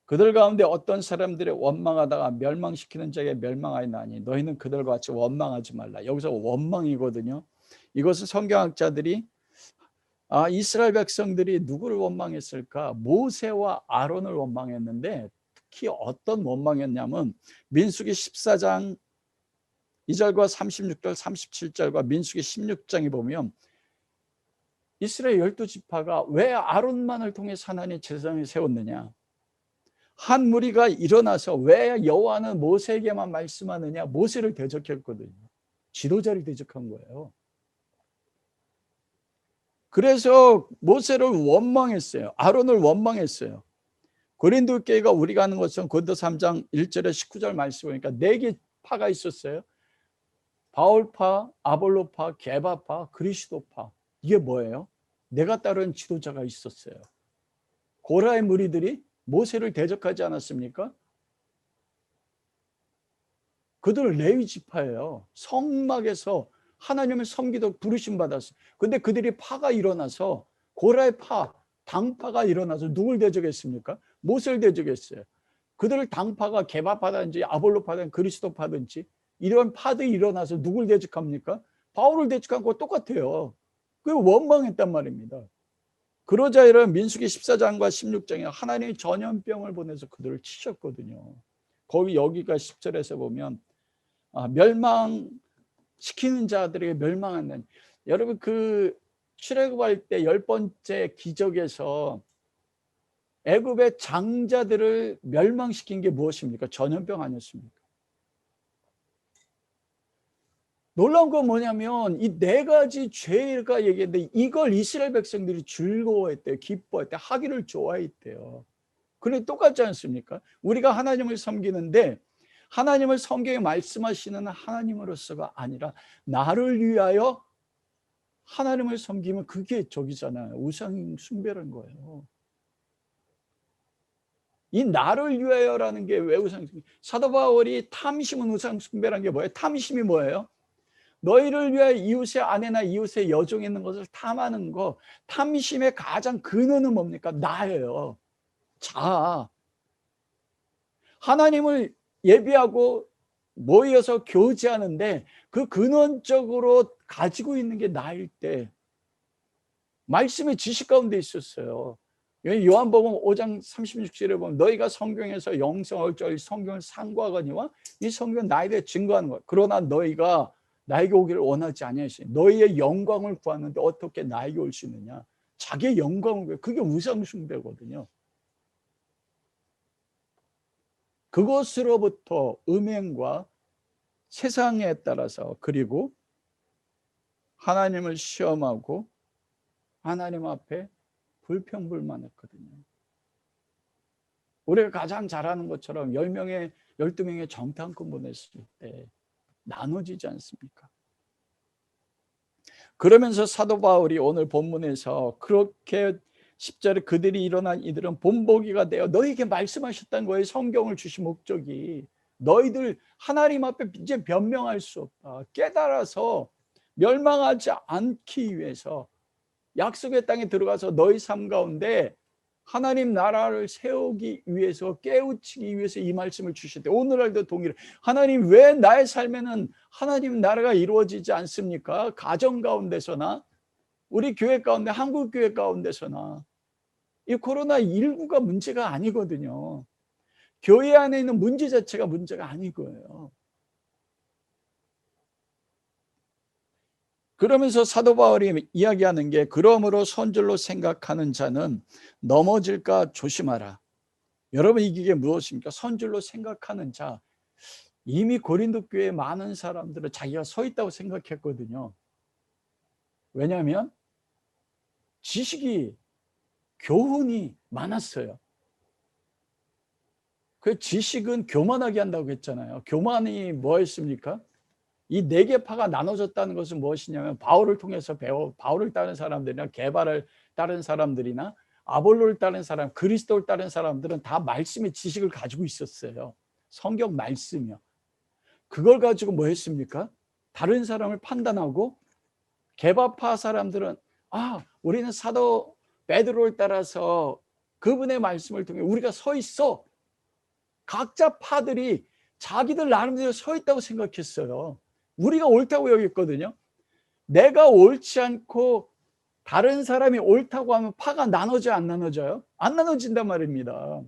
그들 가운데 어떤 사람들이 원망하다가 멸망시키는 자에게 멸망하였나니 너희는 그들과 같이 원망하지 말라. 여기서 원망이거든요. 이것은 성경학자들이 이스라엘 백성들이 누구를 원망했을까? 모세와 아론을 원망했는데 특히 어떤 원망이었냐면 민수기 14장 2절과 36절 37절과 민수기 16장에 보면 이스라엘 12지파가 왜 아론만을 통해서 하나님의 제사장을 세웠느냐, 한 무리가 일어나서 왜 여호와는 모세에게만 말씀하느냐, 모세를 대적했거든요. 지도자를 대적한 거예요. 그래서 모세를 원망했어요. 아론을 원망했어요. 고린도 교회가 우리가 아는 것은 고린도 3장 1절에 19절 말씀 보니까 4개 파가 있었어요. 바울파, 아볼로파, 게바파, 그리스도파. 이게 뭐예요? 내가 따르는 지도자가 있었어요. 고라의 무리들이 모세를 대적하지 않았습니까? 그들은 레위 지파예요. 성막에서 하나님을 섬기도록 부르심 받았어요. 근데 그들이 파가 일어나서 고라의 파, 당파가 일어나서 누굴 대적했습니까? 모세를 대적했어요. 그들 당파가 게바파든지 아볼로파든지 그리스도파든지 이런 파들이 일어나서 누굴 대적합니까? 바울을 대적한 거 똑같아요. 그 원망했단 말입니다. 그러자 이런 민수기 14장과 16장에 하나님이 전염병을 보내서 그들을 치셨거든요. 거기 여기가 10절에서 보면 멸망시키는 자들에게 멸망한다니. 여러분 그 출애굽할 때 10번째 기적에서 애굽의 장자들을 멸망시킨 게 무엇입니까? 전염병 아니었습니까? 놀라운 건 뭐냐면 이 4가지 죄가 얘기했는데 이걸 이스라엘 백성들이 즐거워했대요. 기뻐했대요. 하기를 좋아했대요. 그런데 똑같지 않습니까? 우리가 하나님을 섬기는데 하나님을 성경에 말씀하시는 하나님으로서가 아니라 나를 위하여 하나님을 섬기면 그게 저기잖아요. 우상 숭배라는 거예요. 이 나를 위하여라는 게 왜 우상 숭배? 사도 바울이 탐심은 우상 숭배라는 게 뭐예요? 탐심이 뭐예요? 너희를 위하여 이웃의 아내나 이웃의 여종에 있는 것을 탐하는 거. 탐심의 가장 근원은 뭡니까? 나예요. 자, 하나님을 예비하고 모여서 교제하는데 그 근원적으로 가지고 있는 게 나일 때 말씀의 지식 가운데 있었어요. 요한복음 5장 36절에 보면 너희가 성경에서 영성을 쩔 성경을 상고하거니와 이 성경은 나에 대해 증거하는 거야. 그러나 너희가 나에게 오기를 원하지 아니하시니 너희의 영광을 구하는데 어떻게 나에게 올 수 있느냐. 자기의 영광을 구해. 그게 우상 숭배거든요. 그것으로부터 음행과 세상에 따라서 그리고 하나님을 시험하고 하나님 앞에 불평불만했거든요. 우리가 가장 잘하는 것처럼 10명의 12명의 정탐꾼 보냈을 때 나눠지지 않습니까? 그러면서 사도 바울이 오늘 본문에서 그렇게 10절에 그들이 일어난 이들은 본보기가 되어 너희에게 말씀하셨다는 거예요. 성경을 주신 목적이 너희들 하나님 앞에 이제 변명할 수 없다. 깨달아서 멸망하지 않기 위해서 약속의 땅에 들어가서 너희 삶 가운데 하나님 나라를 세우기 위해서 깨우치기 위해서 이 말씀을 주셨대. 오늘날도 동일해. 하나님 왜 나의 삶에는 하나님 나라가 이루어지지 않습니까? 가정 가운데서나 우리 교회 가운데 한국 교회 가운데서나 이 코로나19가 문제가 아니거든요. 교회 안에 있는 문제 자체가 문제가 아니고요. 그러면서 사도 바울이 이야기하는 게 그러므로 선줄로 생각하는 자는 넘어질까 조심하라. 여러분 이게 무엇입니까? 선줄로 생각하는 자. 이미 고린도 교회에 많은 사람들은 자기가 서 있다고 생각했거든요. 왜냐하면 지식이 교훈이 많았어요. 그 지식은 교만하게 한다고 했잖아요. 교만이 뭐였습니까? 이 4개 파가 나눠졌다는 것은 무엇이냐면 바울을 통해서 바울을 따른 사람들이나 게바를 따른 사람들이나 아볼로를 따른 사람, 그리스도를 따른 사람들은 다 말씀의 지식을 가지고 있었어요. 성경 말씀이요. 그걸 가지고 뭐 했습니까? 다른 사람을 판단하고 게바파 사람들은 우리는 사도 베드로를 따라서 그분의 말씀을 통해 우리가 서 있어. 각자 파들이 자기들 나름대로 서 있다고 생각했어요. 우리가 옳다고 여겼거든요. 내가 옳지 않고 다른 사람이 옳다고 하면 파가 나눠져 안 나눠져요? 안 나눠진단 말입니다.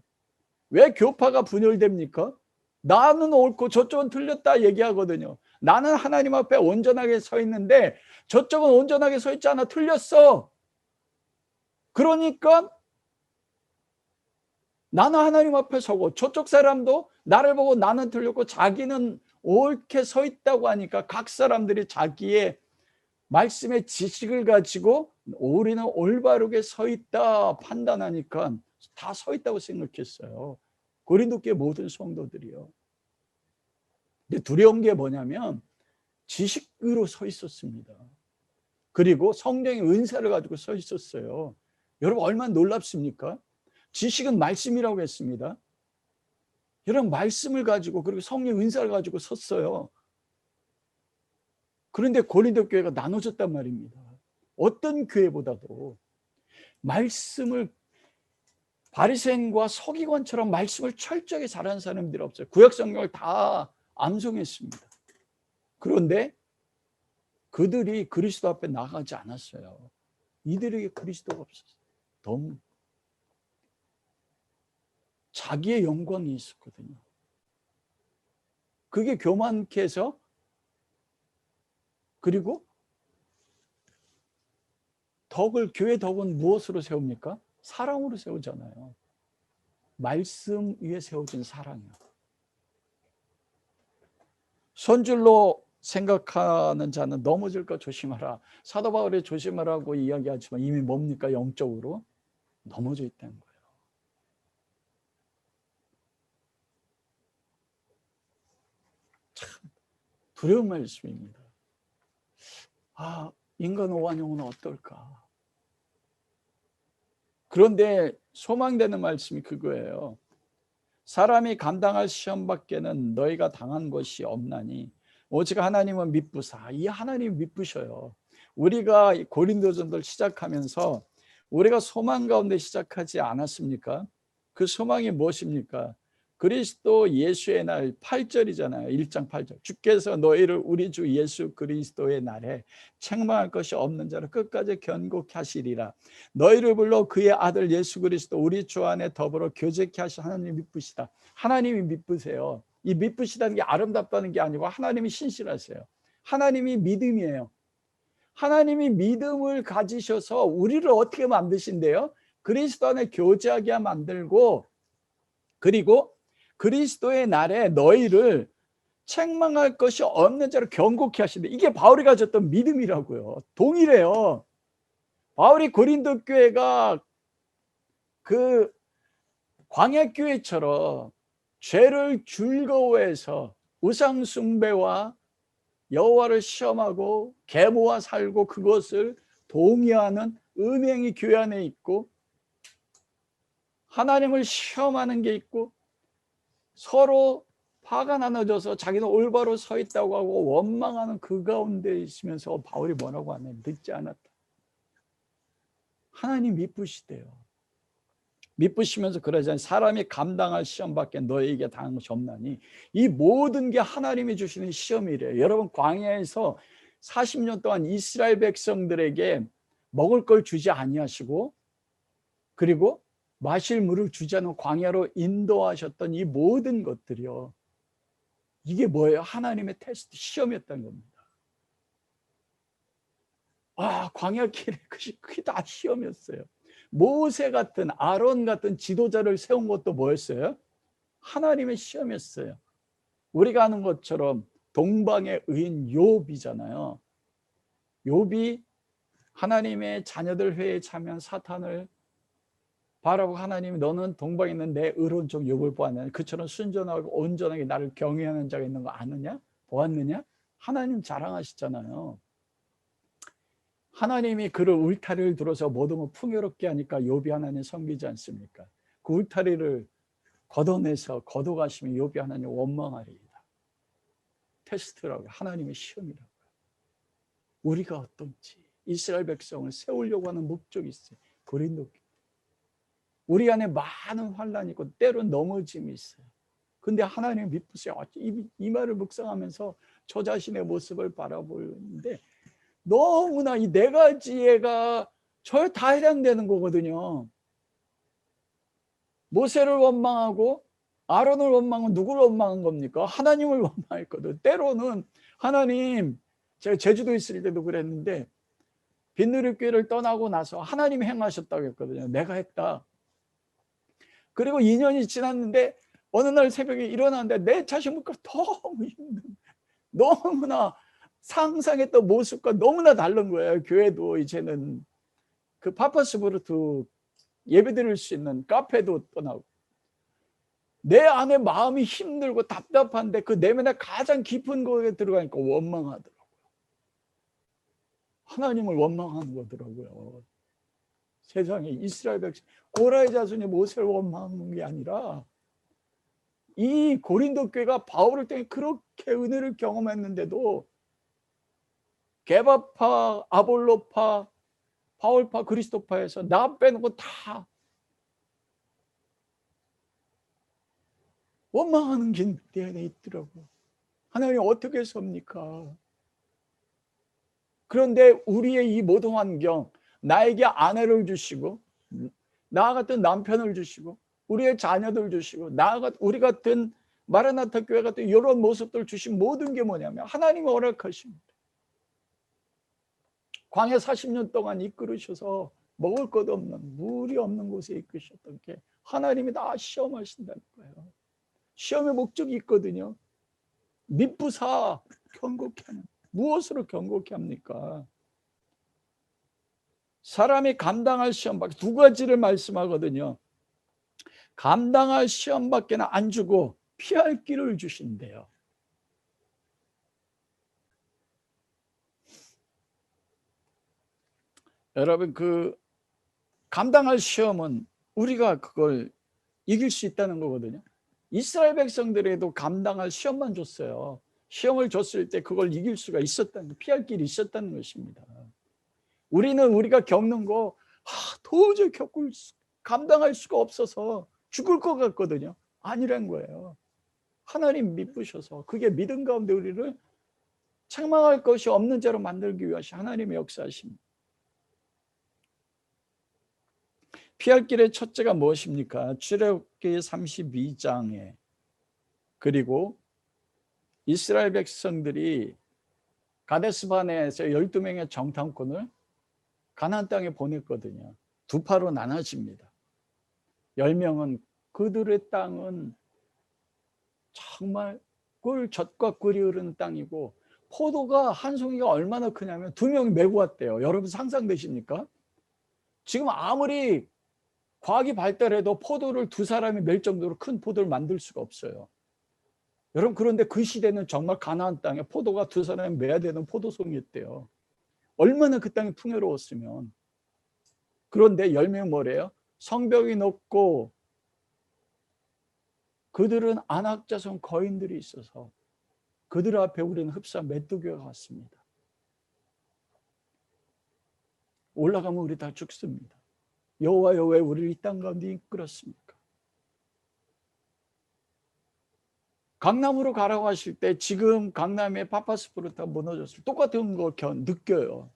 왜 교파가 분열됩니까? 나는 옳고 저쪽은 틀렸다 얘기하거든요. 나는 하나님 앞에 온전하게 서 있는데 저쪽은 온전하게 서 있지 않아, 틀렸어. 그러니까 나는 하나님 앞에 서고 저쪽 사람도 나를 보고 나는 틀렸고 자기는 옳게 서 있다고 하니까 각 사람들이 자기의 말씀의 지식을 가지고 우리는 올바르게 서 있다 판단하니까 다 서 있다고 생각했어요. 고린도 교회 모든 성도들이요. 근데 두려운 게 뭐냐면 지식으로 서 있었습니다. 그리고 성령의 은사를 가지고 서 있었어요. 여러분 얼마나 놀랍습니까? 지식은 말씀이라고 했습니다. 여러분 말씀을 가지고 그리고 성령 은사를 가지고 섰어요. 그런데 고린도 교회가 나눠졌단 말입니다. 어떤 교회보다도 말씀을 바리새인과 서기관처럼 말씀을 철저하게 잘하는 사람들이 없어요. 구약 성경을 다 암송했습니다. 그런데 그들이 그리스도 앞에 나가지 않았어요. 이들에게 그리스도가 없었어요. 너무 자기의 영광이 있었거든요. 그게 교만케 해서 그리고 교회 덕은 무엇으로 세웁니까? 사랑으로 세우잖아요. 말씀 위에 세워진 사랑이요. 손줄로 생각하는 자는 넘어질까 조심하라. 사도 바울이 조심하라고 이야기하지만 이미 뭡니까? 영적으로 넘어져 있다는 거예요. 참 두려운 말씀입니다. 인간 오한영은 어떨까? 그런데 소망되는 말씀이 그거예요. 사람이 감당할 시험 밖에는 너희가 당한 것이 없나니 오직 하나님은 미쁘사. 이 하나님 미쁘셔요. 우리가 고린도전들 시작하면서 우리가 소망 가운데 시작하지 않았습니까? 그 소망이 무엇입니까? 그리스도 예수의 날 8절이잖아요. 1장 8절. 주께서 너희를 우리 주 예수 그리스도의 날에 책망할 것이 없는 자로 끝까지 견고케 하시리라. 너희를 불러 그의 아들 예수 그리스도 우리 주 안에 더불어 교제케 하신 하나님 미쁘시다. 하나님이 미쁘세요. 이 미쁘시다는 게 아름답다는 게 아니고 하나님이 신실하세요. 하나님이 믿음이에요. 하나님이 믿음을 가지셔서 우리를 어떻게 만드신대요? 그리스도 안에 교제하게 만들고 그리고 그리스도의 날에 너희를 책망할 것이 없는 자로 견고케 하신대. 이게 바울이 가졌던 믿음이라고요. 동일해요. 바울이 고린도 교회가 그 광야 교회처럼 죄를 즐거워해서 우상 숭배와 여호와를 시험하고 계모와 살고 그것을 동의하는 음행이 교회 안에 있고 하나님을 시험하는 게 있고 서로 파가 나눠져서 자기는 올바로 서 있다고 하고 원망하는 그 가운데 있으면서 바울이 뭐라고 하냐면 늦지 않았다. 하나님 미쁘시대요. 미쁘시면서 그러잖아요. 사람이 감당할 시험밖에 너에게 당한 것이 없나니 이 모든 게 하나님이 주시는 시험이래요. 여러분 광야에서 40년 동안 이스라엘 백성들에게 먹을 걸 주지 아니하시고 그리고 마실 물을 주지 않은 광야로 인도하셨던 이 모든 것들이요. 이게 뭐예요? 하나님의 테스트, 시험이었다는 겁니다. 광야길에 그게 다 시험이었어요. 모세 같은 아론 같은 지도자를 세운 것도 뭐였어요? 하나님의 시험이었어요. 우리가 아는 것처럼 동방의 의인 욥이잖아요. 욥이 하나님의 자녀들 회의에 참여한 사탄을 바라고 하나님이 너는 동방에 있는 내 의로운 종 욥을 보았느냐? 그처럼 순전하고 온전하게 나를 경외하는 자가 있는 거 아느냐? 보았느냐? 하나님 자랑하시잖아요. 하나님이 그를 울타리를 들어서 모든 걸 풍요롭게 하니까 욥이 하나님 섬기지 않습니까? 그 울타리를 걷어내서 걷어가시면 욥이 하나님 원망하리이다. 테스트라고 하나님의 시험이라고요. 우리가 어떤지 이스라엘 백성을 세우려고 하는 목적이 있어요. 고린도 우리 안에 많은 환란이 있고 때론 넘어짐이 있어요. 근데 하나님 미쁘세요. 이 말을 묵상하면서 저 자신의 모습을 바라보는데 너무나 이 네 가지가 저에 다 해당되는 거거든요. 모세를 원망하고 아론을 원망은 누구를 원망한 겁니까? 하나님을 원망했거든. 때로는 하나님, 제가 제주도 있을 때도 그랬는데 빈누리교회를 떠나고 나서 하나님이 행하셨다고 했거든요. 내가 했다. 그리고 2년이 지났는데 어느 날 새벽에 일어났는데 내 자신 보니까 너무 힘든, 너무나 상상했던 모습과 너무나 다른 거예요. 교회도 이제는 그 파파스부르트 예배 드릴 수 있는 카페도 떠나고 내 안에 마음이 힘들고 답답한데 그 내면에 가장 깊은 거에 들어가니까 원망하더라고요. 하나님을 원망하는 거더라고요. 세상에 이스라엘 백성 고라의 자손이 모세를 원망한 게 아니라 이 고린도 교회가 바울을 통해 그렇게 은혜를 경험했는데도 게바파, 아볼로파, 바울파, 그리스도파에서 나 빼놓고 다 원망하는 게 내 안에 있더라고요. 하나님 어떻게 섭니까? 그런데 우리의 이 모든 환경, 나에게 아내를 주시고 나 같은 남편을 주시고 우리의 자녀들 주시고 우리 같은 마라나타 교회 같은 이런 모습들 주신 모든 게 뭐냐면 하나님이 허락하십니다. 광야 40년 동안 이끌으셔서 먹을 것 없는 물이 없는 곳에 이끄셨던 게 하나님이 다 시험하신다는 거예요. 시험의 목적이 있거든요. 미쁘사 경고케 하는, 무엇으로 경고케 합니까? 사람이 감당할 시험밖에 두 가지를 말씀하거든요. 감당할 시험밖에는 안 주고 피할 길을 주신대요. 여러분 그 감당할 시험은 우리가 그걸 이길 수 있다는 거거든요. 이스라엘 백성들에도 감당할 시험만 줬어요. 시험을 줬을 때 그걸 이길 수가 있었다는, 피할 길이 있었다는 것입니다. 우리는 우리가 겪는 거 도저히 감당할 수가 없어서 죽을 것 같거든요. 아니란 거예요. 하나님 미쁘셔서 그게 믿음 가운데 우리를 책망할 것이 없는 자로 만들기 위하신 하나님의 역사하십니다. 피할 길의 첫째가 무엇입니까? 출애굽기 32장에 그리고 이스라엘 백성들이 가데스바네에서 12명의 정탐꾼을 가나안 땅에 보냈거든요. 두 파로 나눠집니다. 10명은 그들의 땅은 정말 꿀젖과 꿀이 흐르는 땅이고 포도가 한 송이가 얼마나 크냐면 2명이 메고 왔대요. 여러분 상상되십니까? 지금 아무리 과학이 발달해도 포도를 두 사람이 멜 정도로 큰 포도를 만들 수가 없어요. 여러분 그런데 그 시대는 정말 가나안 땅에 포도가 두 사람이 메야 되는 포도송이였대요. 얼마나 그 땅이 풍요로웠으면. 그런데 10명 뭐래요? 성벽이 높고 그들은 안악자손 거인들이 있어서 그들 앞에 우리는 흡사 메뚜기가 같습니다. 올라가면 우리 다 죽습니다. 여호와여 왜 우리를 이 땅 가운데 이끌었습니까? 강남으로 가라고 하실 때 지금 강남에 파파스부르트가 무너졌을 때 똑같은 걸 느껴요.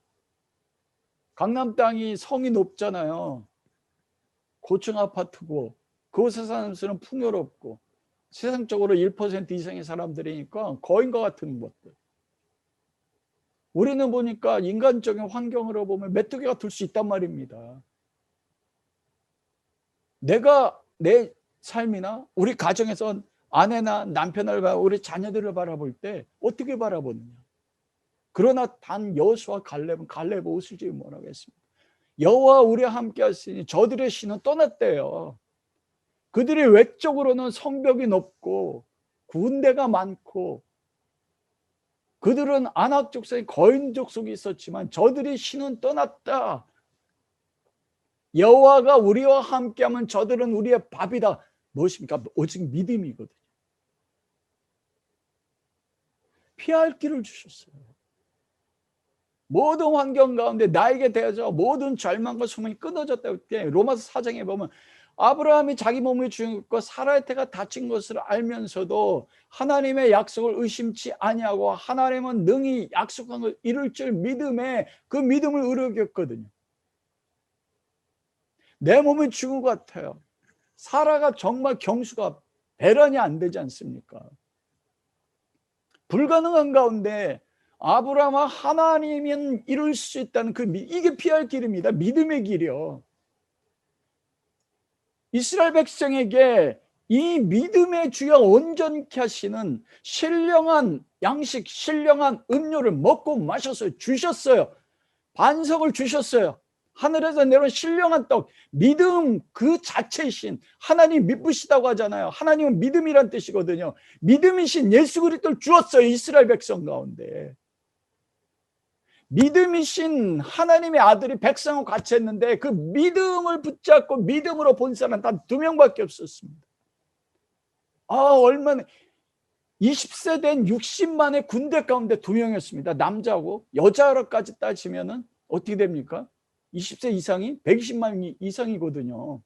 강남 땅이 성이 높잖아요. 고층 아파트고 그곳에 사는 사람은 풍요롭고 세상적으로 1% 이상의 사람들이니까 거인과 같은 것들. 우리는 보니까 인간적인 환경으로 보면 메뚜기가 들 수 있단 말입니다. 내가 내 삶이나 우리 가정에서 아내나 남편을 우리 자녀들을 바라볼 때 어떻게 바라보느냐. 그러나 단 여호수아 갈렙은 옷을 지어 뭐라고 했습니까? 여호와 우리와 함께 하시니 저들의 신은 떠났대요. 그들이 외적으로는 성벽이 높고 군대가 많고 그들은 아낙 족속의 거인 족속이 있었지만 저들의 신은 떠났다. 여호와가 우리와 함께하면 저들은 우리의 밥이다. 무엇입니까? 오직 믿음이거든요. 피할 길을 주셨어요. 모든 환경 가운데 나에게 대해서 모든 절망과 소문이 끊어졌다고 때 로마서 4장에 보면 아브라함이 자기 몸을 죽였고 사라의 태가 다친 것을 알면서도 하나님의 약속을 의심치 아니하고 하나님은 능히 약속한 걸 이룰 줄 믿음에 그 믿음을 의뢰했거든요. 내 몸이 죽은 것 같아요. 사라가 정말 경수가 배란이 안 되지 않습니까? 불가능한 가운데 아브라함과 하나님은 이룰 수 있다는 이게 피할 길입니다. 믿음의 길이요. 이스라엘 백성에게 이 믿음의 주여 온전케 하시는 신령한 양식, 신령한 음료를 먹고 마셔서 주셨어요. 반석을 주셨어요. 하늘에서 내려온 신령한 떡, 믿음 그 자체이신 하나님 믿으시다고 하잖아요. 하나님은 믿음이란 뜻이거든요. 믿음이신 예수 그리스도를 주었어요. 이스라엘 백성 가운데. 믿음이신 하나님의 아들이 백성과 같이 했는데 그 믿음을 붙잡고 믿음으로 본 사람은 단 2명밖에 없었습니다. 얼마나 20세 된 60만의 군대 가운데 2명이었습니다. 남자고 여자로까지 따지면은 어떻게 됩니까? 20세 이상이 120만 이상이거든요.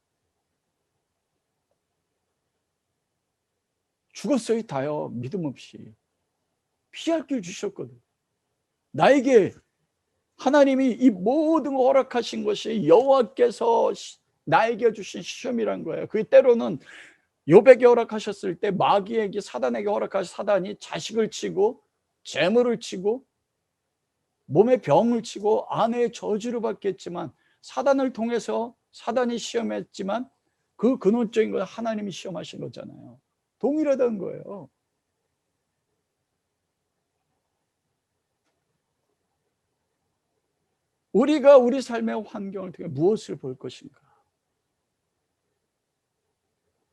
죽었어요 다요. 믿음 없이. 피할 길 주셨거든. 나에게 하나님이 이 모든 걸 허락하신 것이 여호와께서 나에게 주신 시험이란 거예요. 그 때로는 욥에게 허락하셨을 때 마귀에게 사단에게 허락하신 사단이 자식을 치고 재물을 치고 몸에 병을 치고 아내의 저주를 받겠지만 사단을 통해서 사단이 시험했지만 그 근원적인 건 하나님이 시험하신 거잖아요. 동일하다는 거예요. 우리가 우리 삶의 환경을 통해 무엇을 볼 것인가?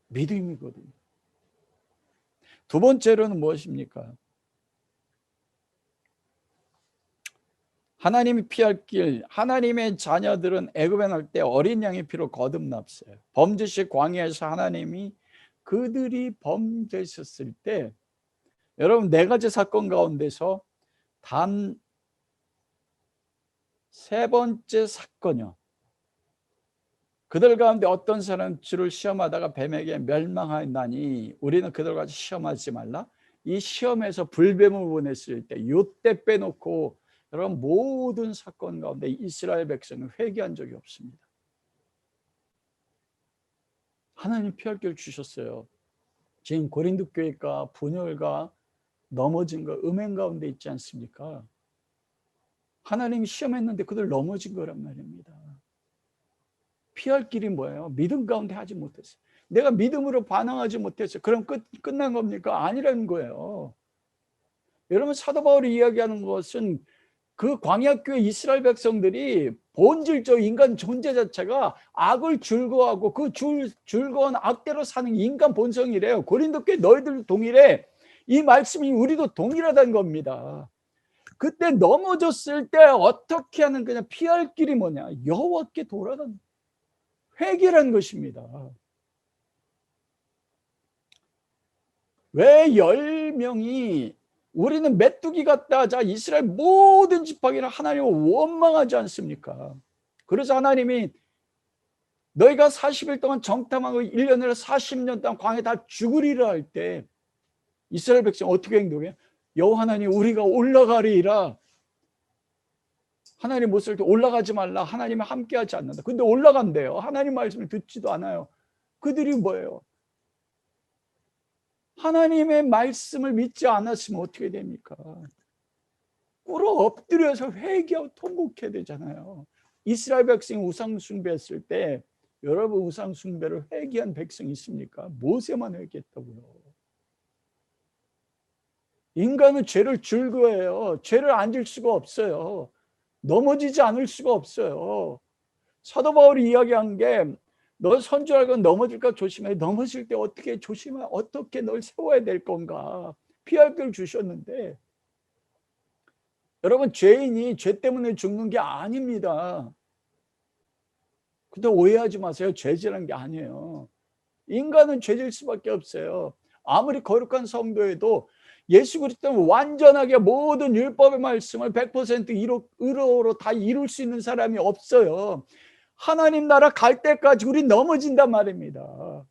믿음이거든요. 두 번째로는 무엇입니까? 하나님이 피할 길, 하나님의 자녀들은 애굽에 날 때 어린 양의 피로 거듭났어요. 범죄시 광야에서 하나님이 그들이 범죄했을 때 여러분 4가지 사건 가운데서 단 3번째 사건이요. 그들 가운데 어떤 사람은 주를 시험하다가 뱀에게 멸망하였나니 우리는 그들과 같이 시험하지 말라. 이 시험에서 불뱀을 보냈을 때 요때 빼놓고 여러분 모든 사건 가운데 이스라엘 백성은 회개한 적이 없습니다. 하나님 피할 길 주셨어요. 지금 고린도 교회가 분열과 넘어진 거 음행 가운데 있지 않습니까? 하나님이 시험했는데 그들 넘어진 거란 말입니다. 피할 길이 뭐예요? 믿음 가운데 하지 못했어요. 내가 믿음으로 반응하지 못했어요. 그럼 끝난 겁니까? 아니라는 거예요. 여러분 사도 바울이 이야기하는 것은 그 광야교회 이스라엘 백성들이 본질적 인간 존재 자체가 악을 즐거워하고 그 즐거운 악대로 사는 인간 본성이래요. 고린도 교회 너희들 동일해. 이 말씀이 우리도 동일하다는 겁니다. 그때 넘어졌을 때 어떻게 하는 거냐? 피할 길이 뭐냐? 여호와께 돌아가는 회개라는 것입니다. 왜 10명이 우리는 메뚜기 같다. 자, 이스라엘 모든 지파기는 하나님을 원망하지 않습니까? 그래서 하나님이 너희가 40일 동안 정탐하고 1년을 40년 동안 광야에 다 죽으리라 할 때 이스라엘 백성 어떻게 행동해요? 여호와 하나님 우리가 올라가리라. 하나님 모습을 올라가지 말라. 하나님이 함께하지 않는다. 근데 올라간대요. 하나님 말씀을 듣지도 않아요. 그들이 뭐예요? 하나님의 말씀을 믿지 않았으면 어떻게 됩니까? 꿇어 엎드려서 회개하고 통곡해야 되잖아요. 이스라엘 백성이 우상 숭배했을 때 여러분 우상 숭배를 회개한 백성이 있습니까? 모세만 회개했다고요. 인간은 죄를 즐거워해요. 죄를 안 질 수가 없어요. 넘어지지 않을 수가 없어요. 사도 바울이 이야기한 게 너 선주할건 넘어질까 조심해. 넘어질 때 어떻게 조심해. 어떻게 널 세워야 될 건가. 피할 길 주셨는데 여러분 죄인이 죄 때문에 죽는 게 아닙니다. 근데 오해하지 마세요. 죄질한 게 아니에요. 인간은 죄질 수밖에 없어요. 아무리 거룩한 성도에도 예수 그리스도는 완전하게 모든 율법의 말씀을 100% 의로로 다 이룰 수 있는 사람이 없어요. 하나님 나라 갈 때까지 우리 넘어진단 말입니다.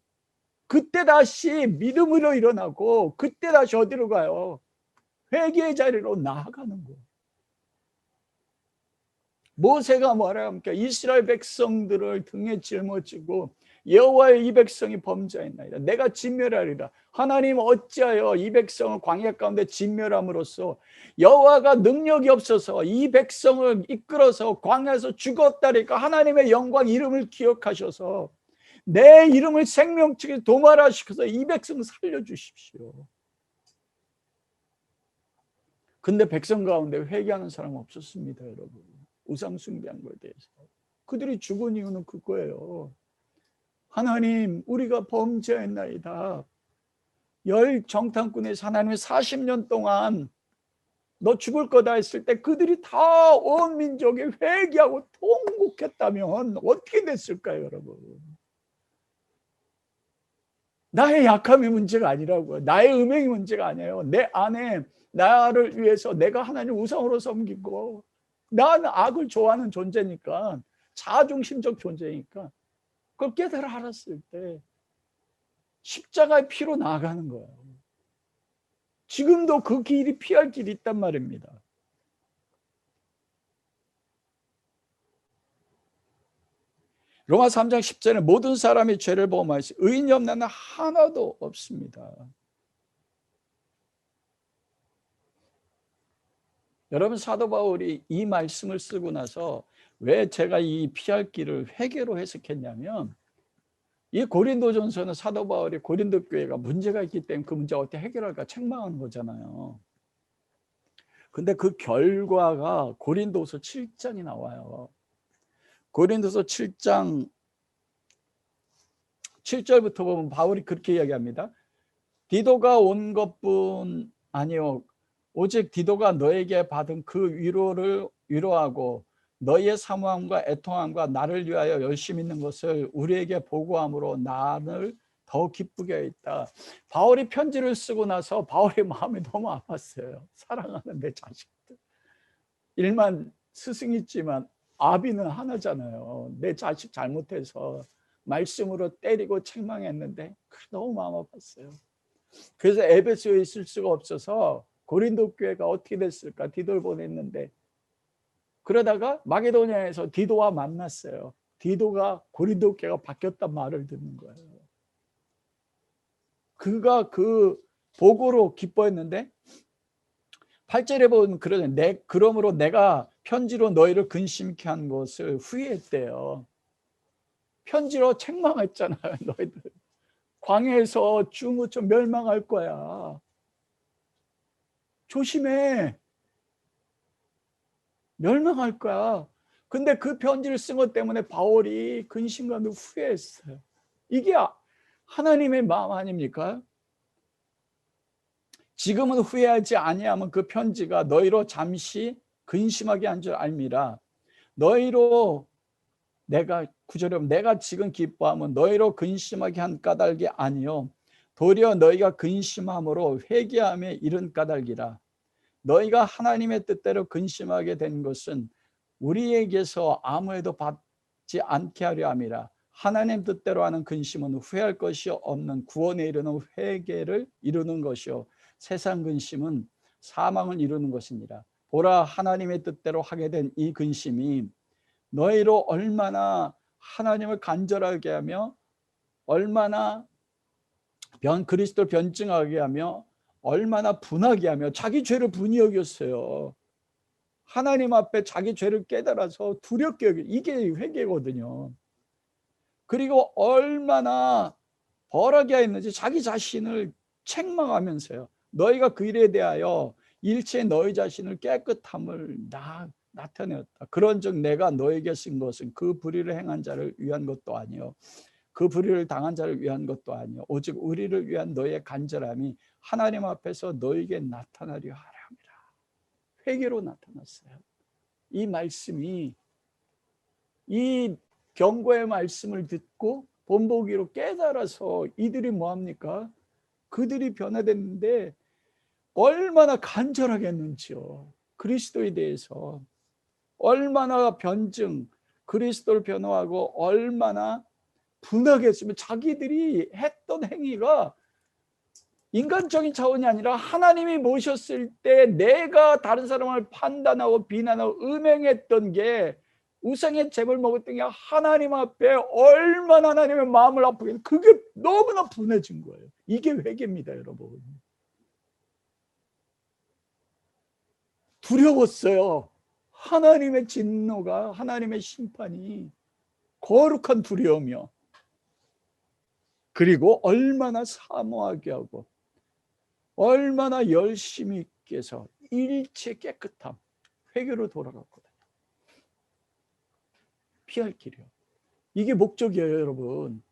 그때 다시 믿음으로 일어나고 그때 다시 어디로 가요? 회개의 자리로 나아가는 거예요. 모세가 뭐라 합니까? 이스라엘 백성들을 등에 짊어지고 여호와의 이 백성이 범죄하였나이다. 내가 진멸하리라. 하나님 어찌하여 이 백성을 광야 가운데 진멸함으로써 여호와가 능력이 없어서 이 백성을 이끌어서 광야에서 죽었다니까 하나님의 영광 이름을 기억하셔서 내 이름을 생명책에 도말하시켜서 이 백성 살려주십시오. 근데 백성 가운데 회개하는 사람 없었습니다, 여러분. 우상 숭배한 거에 대해서. 그들이 죽은 이유는 그거예요. 하나님, 우리가 범죄했나이다. 열 정탐꾼에서 하나님이 40년 동안 너 죽을 거다 했을 때 그들이 다 온 민족이 회개하고 통곡했다면 어떻게 됐을까요, 여러분? 나의 약함이 문제가 아니라고요. 나의 음행이 문제가 아니에요. 내 안에 나를 위해서 내가 하나님 우상으로 섬기고 나는 악을 좋아하는 존재니까 자아중심적 존재니까 그걸 깨달아 알았을 때 십자가의 피로 나아가는 거예요. 지금도 그 길이 피할 길이 있단 말입니다. 로마 3장 10절에 모든 사람이 죄를 범하시 의인이 없는 한 하나도 없습니다. 여러분, 사도 바울이 이 말씀을 쓰고 나서 왜 제가 이 피할 길을 회개로 해석했냐면 이 고린도전서는 사도 바울이 고린도 교회가 문제가 있기 때문에 그 문제 어떻게 해결할까 책망하는 거잖아요. 근데 그 결과가 고린도서 7장이 나와요. 고린도서 7장 7절부터 보면 바울이 그렇게 이야기합니다. 디도가 온 것뿐 아니요 오직 디도가 너에게 받은 그 위로를 위로하고 너희의 사모함과 애통함과 나를 위하여 열심히 있는 것을 우리에게 보고함으로 나를 더 기쁘게 했다. 바울이 편지를 쓰고 나서 바울의 마음이 너무 아팠어요. 사랑하는 내 자식들. 일만 스승이지만 아비는 하나잖아요. 내 자식 잘못해서 말씀으로 때리고 책망했는데 너무 마음 아팠어요. 그래서 에베소에 있을 수가 없어서 고린도 교회가 어떻게 됐을까 디도를 보냈는데 그러다가 마게도냐에서 디도와 만났어요. 디도가 고린도 교회가 바뀌었단 말을 듣는 거예요. 그가 그 보고로 기뻐했는데 8절에 보면 그러잖아요. 그러므로 내가 편지로 너희를 근심케 한 것을 후회했대요. 편지로 책망했잖아요. 너희들 광야에서 죽어서 멸망할 거야. 조심해. 멸망할 거야. 근데 그 편지를 쓴 것 때문에 바울이 근심감도 후회했어요. 이게 하나님의 마음 아닙니까? 지금은 후회하지 아니하면 그 편지가 너희로 잠시 근심하게 한 줄 알미라. 너희로 내가 9절에 내가 지금 기뻐하면 너희로 근심하게 한 까닭이 아니요 도리어 너희가 근심함으로 회개함에 이른 까닭이라. 너희가 하나님의 뜻대로 근심하게 된 것은 우리에게서 아무에도 받지 않게 하려 함이라. 하나님 뜻대로 하는 근심은 후회할 것이 없는 구원에 이르는 회개를 이루는 것이요 세상 근심은 사망을 이루는 것이니라. 보라, 하나님의 뜻대로 하게 된 이 근심이 너희로 얼마나 하나님을 간절하게 하며 얼마나 그리스도를 변증하게 하며 얼마나 분하게 하며 자기 죄를 분히 여겼어요. 하나님 앞에 자기 죄를 깨달아서 두렵게 여기 이게 회개거든요. 그리고 얼마나 벌하게 했는지 자기 자신을 책망하면서요. 너희가 그 일에 대하여 일체 너희 자신을 깨끗함을 나타내었다. 그런즉 내가 너에게 쓴 것은 그 불의를 행한 자를 위한 것도 아니요 그 불의를 당한 자를 위한 것도 아니요 오직 우리를 위한 너의 간절함이 하나님 앞에서 너에게 나타나려 하라 함이라. 회개로 나타났어요. 이 말씀이 이 경고의 말씀을 듣고 본보기로 깨달아서 이들이 뭐합니까? 그들이 변화됐는데 얼마나 간절하겠는지요. 그리스도에 대해서 얼마나 변증, 그리스도를 변호하고 얼마나 분하겠으면 자기들이 했던 행위가 인간적인 차원이 아니라 하나님이 모셨을 때 내가 다른 사람을 판단하고 비난하고 음행했던 게 우상의 제물 먹었던 게 하나님 앞에 얼마나 하나님의 마음을 아프게, 그게 너무나 분해진 거예요. 이게 회개입니다, 여러분. 두려웠어요. 하나님의 진노가, 하나님의 심판이 거룩한 두려움이요. 그리고 얼마나 사모하게 하고 얼마나 열심히 있게 해서 일체 깨끗함, 회개로 돌아갔거든요. 피할 길이요. 이게 목적이에요, 여러분.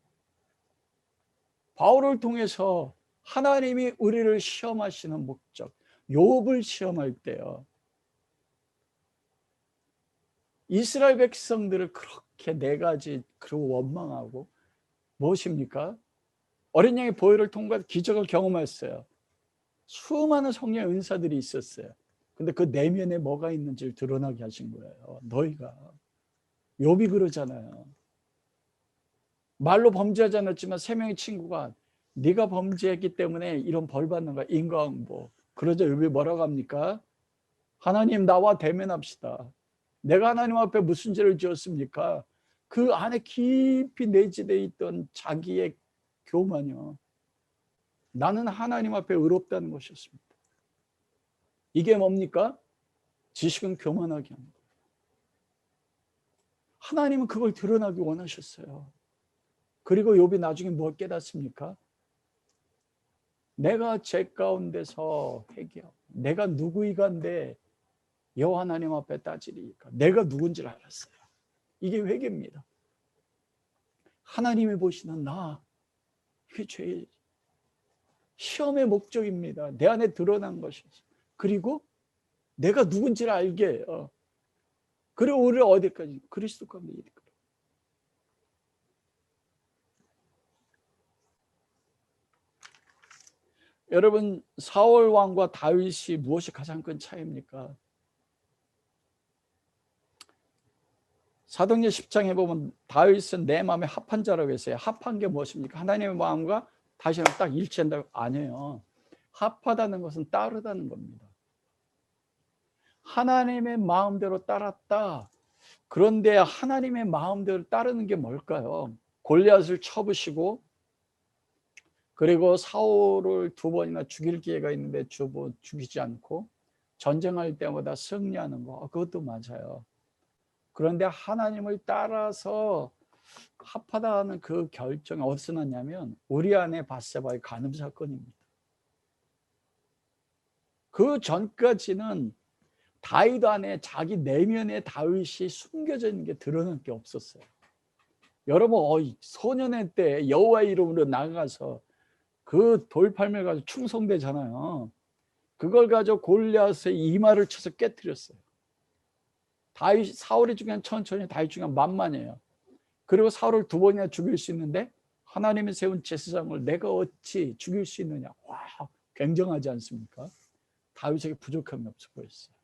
바울을 통해서 하나님이 우리를 시험하시는 목적, 욥을 시험할 때요, 이스라엘 백성들을 그렇게 네 가지 그리고 원망하고 무엇입니까? 어린 양의 보혈을 통과해서 기적을 경험했어요. 수많은 성령의 은사들이 있었어요. 근데 그 내면에 뭐가 있는지를 드러나게 하신 거예요. 너희가. 욥이 그러잖아요. 말로 범죄하지 않았지만 세 명의 친구가 네가 범죄했기 때문에 이런 벌 받는 거야. 인과응보. 그러자 욥이 뭐라고 합니까? 하나님, 나와 대면합시다. 내가 하나님 앞에 무슨 죄를 지었습니까? 그 안에 깊이 내재되어 있던 자기의 교만이요, 나는 하나님 앞에 의롭다는 것이었습니다. 이게 뭡니까? 지식은 교만하게 하는 거예요. 하나님은 그걸 드러나기 원하셨어요. 그리고 욥이 나중에 뭘 깨닫습니까? 내가 죄 가운데서 회개하고 내가 누구이간데 여호와 하나님 앞에 따지리까, 내가 누군지를 알았어요. 이게 회개입니다. 하나님이 보시는 나, 이게 죄의 시험의 목적입니다. 내 안에 드러난 것이죠. 그리고 내가 누군지를 알게 해요. 그리고 우리를 어디까지? 그리스도 가운데 이끌어. 여러분, 사울 왕과 다윗이 무엇이 가장 큰 차이입니까? 사도행전 10장에 보면 다윗은 내 마음에 합한 자라고 했어요. 합한 게 무엇입니까? 하나님의 마음과 다시는 딱 일치한다고 아니에요. 합하다는 것은 따르다는 겁니다. 하나님의 마음대로 따랐다. 그런데 하나님의 마음대로 따르는 게 뭘까요? 골리앗을 쳐부시고 그리고 사울을 2번이나 죽일 기회가 있는데 죽이지 않고 전쟁할 때마다 승리하는 거, 그것도 맞아요. 그런데 하나님을 따라서 합하다는 그 결정이 어디서 났냐면 우리 안에 밧세바의 간음 사건입니다. 그 전까지는 다윗 안에 자기 내면에 다윗이 숨겨져 있는 게 드러난 게 없었어요. 여러분, 소년의 때 여호와의 이름으로 나가서 그 돌팔매를 가지고 충성되잖아요. 그걸 가지고 골리앗의 이마를 쳐서 깨뜨렸어요. 사울이 죽이면 천천히, 다윗 죽이면 만만해요. 그리고 사울을 2번이나 죽일 수 있는데 하나님이 세운 제사장을 내가 어찌 죽일 수 있느냐. 와, 굉장하지 않습니까? 다윗에게 부족함이 없어 보였어요.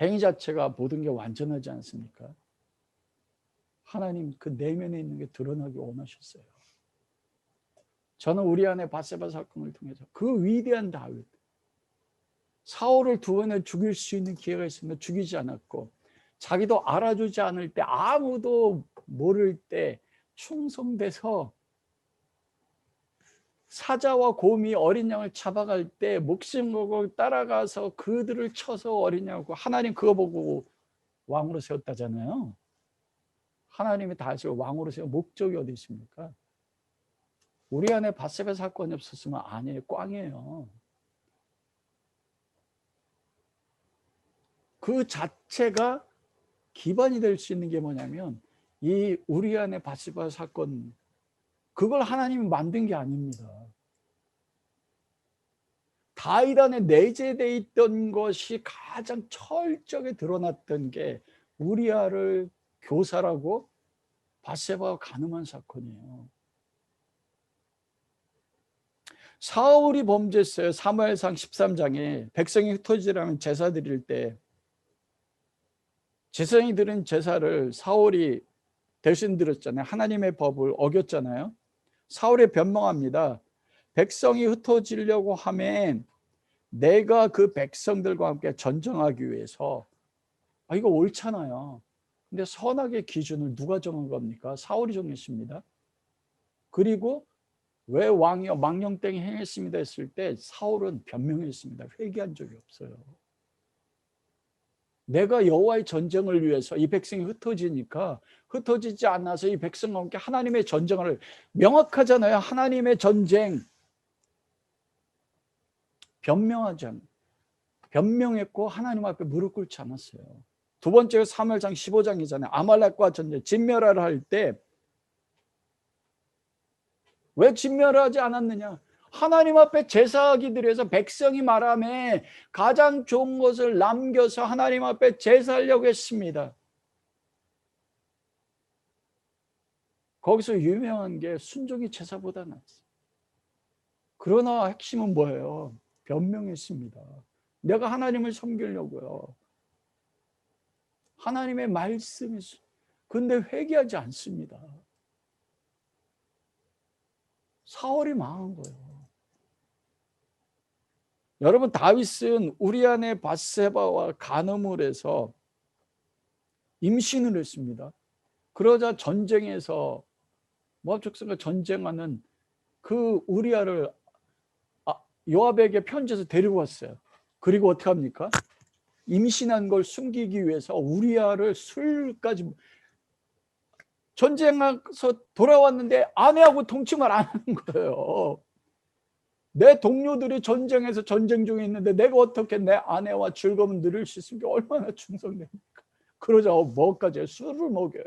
행위 자체가 모든 게 완전하지 않습니까? 하나님 그 내면에 있는 게 드러나기 원하셨어요. 저는 우리 안에 밧세바 사건을 통해서 그 위대한 다윗, 사울을 2번에 죽일 수 있는 기회가 있으면 죽이지 않았고, 자기도 알아주지 않을 때, 아무도 모를 때 충성돼서 사자와 곰이 어린 양을 잡아갈 때 목숨 걸고 따라가서 그들을 쳐서 어린 양을, 하나님 그거 보고 왕으로 세웠다잖아요. 하나님이 다윗을 왕으로 세운 목적이 어디 있습니까? 우리 안에 밧세바 사건이 없었으면 아니에요. 꽝이에요. 그 자체가 기반이 될 수 있는 게 뭐냐면 이 우리 안에 밧세바 사건, 그걸 하나님이 만든 게 아닙니다. 다윗 안에 내재되어 있던 것이 가장 철저하게 드러났던 게 우리아를 교살하고 밧세바가 간음한 사건이에요. 사울이 범죄했어요. 사무엘상 13장에 백성이 흩어지라면 제사 드릴 때 제사장이 드린 제사를 사울이 대신 드렸잖아요. 하나님의 법을 어겼잖아요. 사울이 변명합니다. 백성이 흩어지려고 하면 내가 그 백성들과 함께 전쟁하기 위해서 이거 옳잖아요. 근데 선악의 기준을 누가 정한 겁니까? 사울이 정했습니다. 그리고 왜 왕이여 망령되게 행했습니다 했을 때 사울은 변명했습니다. 회개한 적이 없어요. 내가 여호와의 전쟁을 위해서 이 백성이 흩어지니까 흩어지지 않아서 이 백성과 함께 하나님의 전쟁을 명확하잖아요. 하나님의 전쟁 변명하지 않아요. 변명했고 하나님 앞에 무릎 꿇지 않았어요. 두 번째가 사무엘상 15장이잖아요. 아말렉과 전쟁 진멸하라 할 때 왜 진멸하지 않았느냐? 하나님 앞에 제사하기 위해서 백성이 말하며 가장 좋은 것을 남겨서 하나님 앞에 제사하려고 했습니다. 거기서 유명한 게 순종이 제사보다 낫어요. 그러나 핵심은 뭐예요? 변명했습니다. 내가 하나님을 섬기려고요. 하나님의 말씀이 근데 회개하지 않습니다. 사울이 망한 거예요. 여러분 다윗은 우리아의 밧세바와 간음을 해서 임신을 했습니다. 그러자 전쟁에서 모압 족속과 전쟁하는 그 우리아를 요압에게 편지해서 데리고 왔어요. 그리고 어떻게 합니까? 임신한 걸 숨기기 위해서 우리아를 술까지 전쟁에서 돌아왔는데 아내하고 통침을 안 하는 거예요. 내 동료들이 전쟁에서 전쟁 중에 있는데 내가 어떻게 내 아내와 즐거움을 누릴 수 있습니까? 얼마나 충성됩니까? 그러자 뭐까지 해요? 술을 먹여요.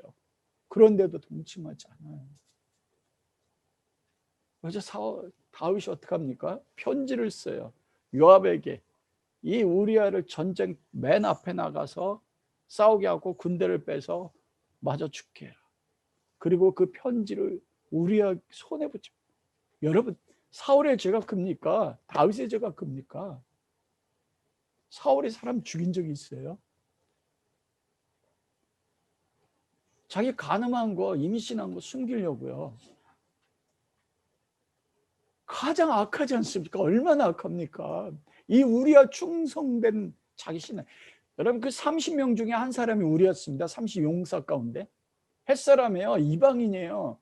그런데도 동침하지 않아요. 그래서 다윗이 어떻게 합니까? 편지를 써요. 요압에게 이 우리아를 전쟁 맨 앞에 나가서 싸우게 하고 군대를 빼서 마저 죽게 해라. 그리고 그 편지를 우리아 손에 붙여. 여러분 사울의 죄가 큽니까? 다윗의 죄가 큽니까? 사울이 사람 죽인 적이 있어요? 자기 간음한 거 임신한 거 숨기려고요. 가장 악하지 않습니까? 얼마나 악합니까? 이 우리아 충성된 자기 신하. 여러분 그 30명 중에 한 사람이 우리였습니다. 30 용사 가운데 햇사람이에요. 이방인이에요.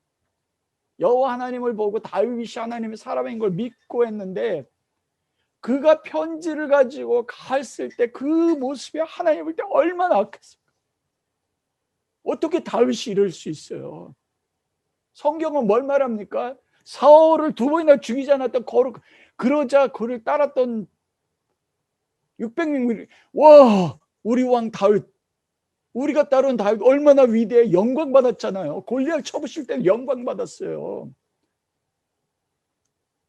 여호와 하나님을 보고 다윗이 하나님의 사람인 걸 믿고 했는데 그가 편지를 가지고 갔을 때 그 모습이 하나님 볼 때 얼마나 악했습니까? 어떻게 다윗이 이럴 수 있어요? 성경은 뭘 말합니까? 사울을 2번이나 죽이지 않았던 거룩. 그러자 그를 따랐던 600명이 와 우리 왕 다윗 우리가 따른 다윗 얼마나 위대해. 영광 받았잖아요. 골리앗 쳐부실 때는 영광 받았어요.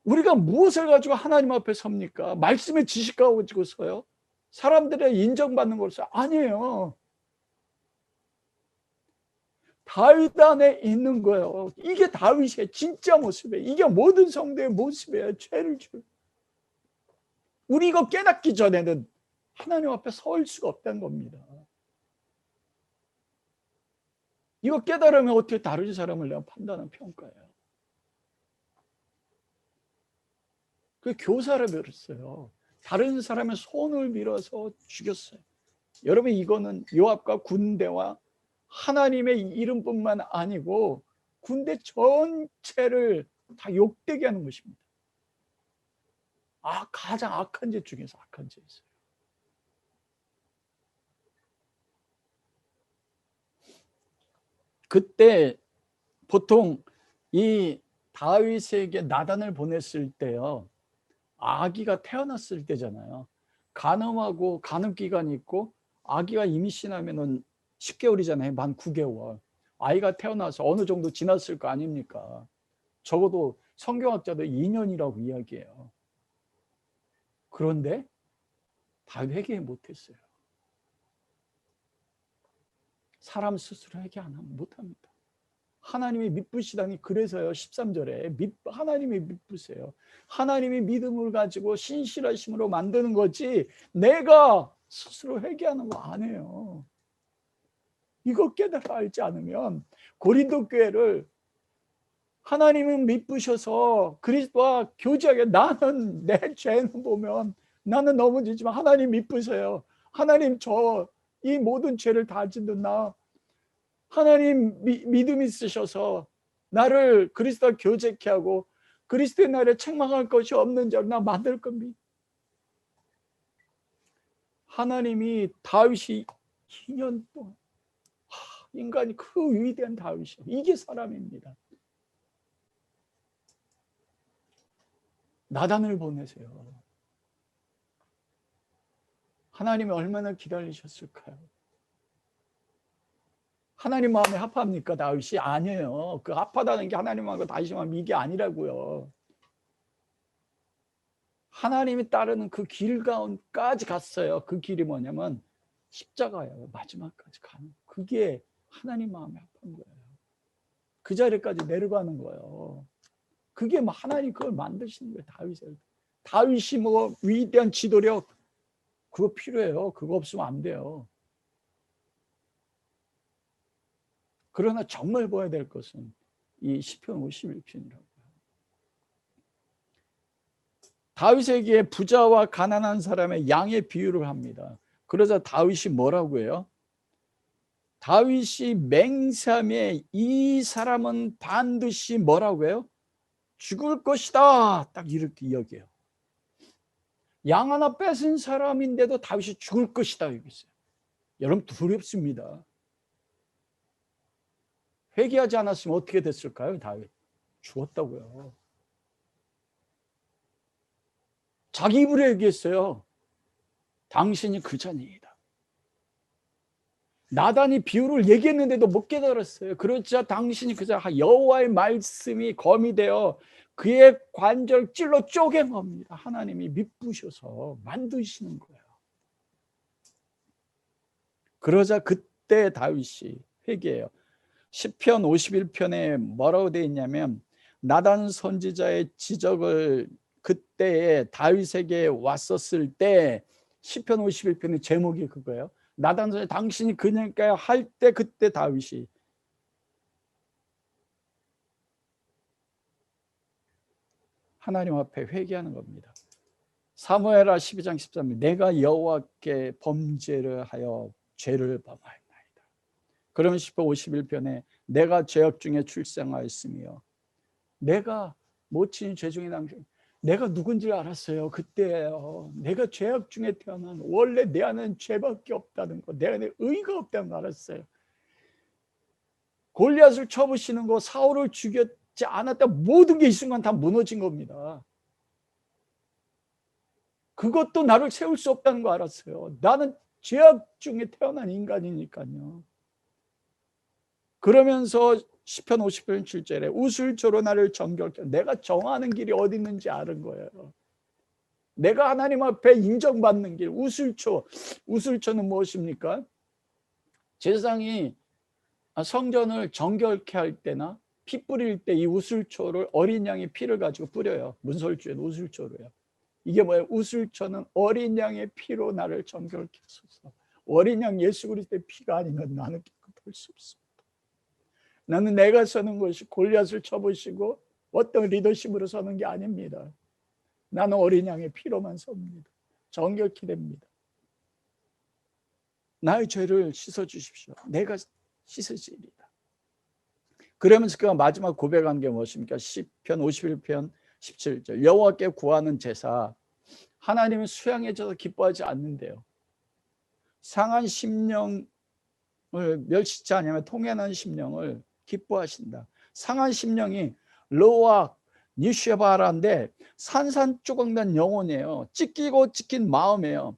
우리가 무엇을 가지고 하나님 앞에 섭니까? 말씀의 지식 가지고 서요? 사람들의 인정받는 것을 아니에요. 다윗 안에 있는 거예요. 이게 다윗의 진짜 모습이에요. 이게 모든 성도의 모습이에요. 죄를 줄. 우리 이거 깨닫기 전에는 하나님 앞에 설 수가 없다는 겁니다. 이거 깨달으면 어떻게 다른 사람을 내가 판단하는 평가해요. 그 교사를 밀었어요. 다른 사람의 손을 밀어서 죽였어요. 여러분 이거는 요압과 군대와 하나님의 이름뿐만 아니고 군대 전체를 다 욕되게 하는 것입니다. 가장 악한 죄 중에서 악한 죄였어요. 그때 보통 이 다윗에게 나단을 보냈을 때요. 아기가 태어났을 때잖아요. 간음하고 간음 기간이 있고 아기가 임신하면은 10개월이잖아요. 만 9개월. 아이가 태어나서 어느 정도 지났을 거 아닙니까? 적어도 성경학자들 2년이라고 이야기해요. 그런데 다윗 회개 못했어요. 사람 스스로 회개 안 하면 못합니다. 하나님이 미쁘시다니. 그래서요 13절에 하나님이 미쁘세요. 하나님이 믿음을 가지고 신실하심으로 만드는 거지 내가 스스로 회개하는 거 아니에요. 이거 깨달아 알지 않으면 고린도 교회를 하나님은 미쁘셔서 그리스도와 교제하게, 나는 내 죄는 보면 나는 넘어지지만 하나님 미쁘세요. 하나님 저 이 모든 죄를 다 짓는 나 하나님 믿음 있으셔서 나를 그리스도와 교제케 하고 그리스도의 날에 책망할 것이 없는 자로 나 만들 겁니다. 하나님이 다윗이 2년 동안 인간이 그 위대한 다윗이요. 이게 사람입니다. 나단을 보내세요. 하나님이 얼마나 기다리셨을까요? 하나님 마음에 합합니까 다윗이? 아니에요. 그 합하다는 게 하나님하고 다윗만 이게 아니라고요. 하나님이 따르는 그 길 가운데까지 갔어요. 그 길이 뭐냐면 십자가예요. 마지막까지 가는. 그게 하나님 마음에 합한 거예요. 그 자리까지 내려가는 거예요. 그게 뭐 하나님 그걸 만드시는 거예요. 다윗이 뭐 위대한 지도력 그거 필요해요. 그거 없으면 안 돼요. 그러나 정말 봐야 될 것은 이 시편 51편이라고요. 다윗에게 부자와 가난한 사람의 양의 비유를 합니다. 그러자 다윗이 뭐라고 해요? 다윗이 맹세함에 이 사람은 반드시 뭐라고 해요? 죽을 것이다. 딱 이렇게 이야기해요. 양 하나 뺏은 사람인데도 다윗이 죽을 것이다 여기있어요. 여러분 두렵습니다. 회개하지 않았으면 어떻게 됐을까요? 다윗 죽었다고요. 자기 입으로 얘기했어요. 당신이 그 자니이다. 나단이 비유를 얘기했는데도 못 깨달았어요. 그러자 당신이 그 자, 여호와의 말씀이 검이 되어 그의 관절 찔러 쪼개봅니다. 하나님이 미쁘셔서 만드시는 거예요. 그러자 그때 다윗이 회개해요. 시편 51편에 뭐라고 되어 있냐면 나단 선지자의 지적을 그때에 다윗에게 왔었을 때 시편 51편의 제목이 그거예요. 나단 선지자 당신이 그러니까 할 때 그때 다윗이 하나님 앞에 회개하는 겁니다. 사무엘하 12장 13절 내가 여호와께 범죄를 하여 죄를 범하였나이다. 그러면 시편 51편에 내가 죄악 중에 출생하였으며 내가 모친 죄 중에 당신 내가 누군지 알았어요. 그때예요. 내가 죄악 중에 태어난 원래 내 안에는 죄밖에 없다는 거, 내 안에 의가 없다는 거 알았어요. 골리앗을 쳐부시는 거, 사울을 죽였지 않았다 모든 게 이 순간 다 무너진 겁니다. 그것도 나를 세울 수 없다는 거 알았어요. 나는 죄악 중에 태어난 인간이니까요. 그러면서 시편 50편 7절에 우슬초로 나를 정결케 내가 정하는 길이 어디 있는지 아는 거예요. 내가 하나님 앞에 인정받는 길 우슬초. 우슬초는 무엇입니까? 제사장이 성전을 정결케 할 때나 피 뿌릴 때 이 우슬초를 어린 양의 피를 가지고 뿌려요. 문설주에는 우슬초로요. 이게 뭐예요? 우슬초는 어린 양의 피로 나를 정결케 하소서. 어린 양 예수 그리스도의 피가 아니면 나는 깨끗할 수 없습니다. 나는 내가 서는 것이 골리앗을 쳐보시고 어떤 리더십으로 서는 게 아닙니다. 나는 어린 양의 피로만 섭니다. 정결케 됩니다. 나의 죄를 씻어주십시오. 내가 씻으시리이다. 그러면서 그가 마지막 고백한 게 무엇입니까? 시편 51편 17절 여호와께 구하는 제사 하나님은 수양해줘서 기뻐하지 않는데요. 상한 심령을 멸시치 않으면 통연한 심령을 기뻐하신다. 상한 심령이 로아 니쉐바라인데 산산조각난 영혼이에요. 찢기고 찢긴 마음이에요.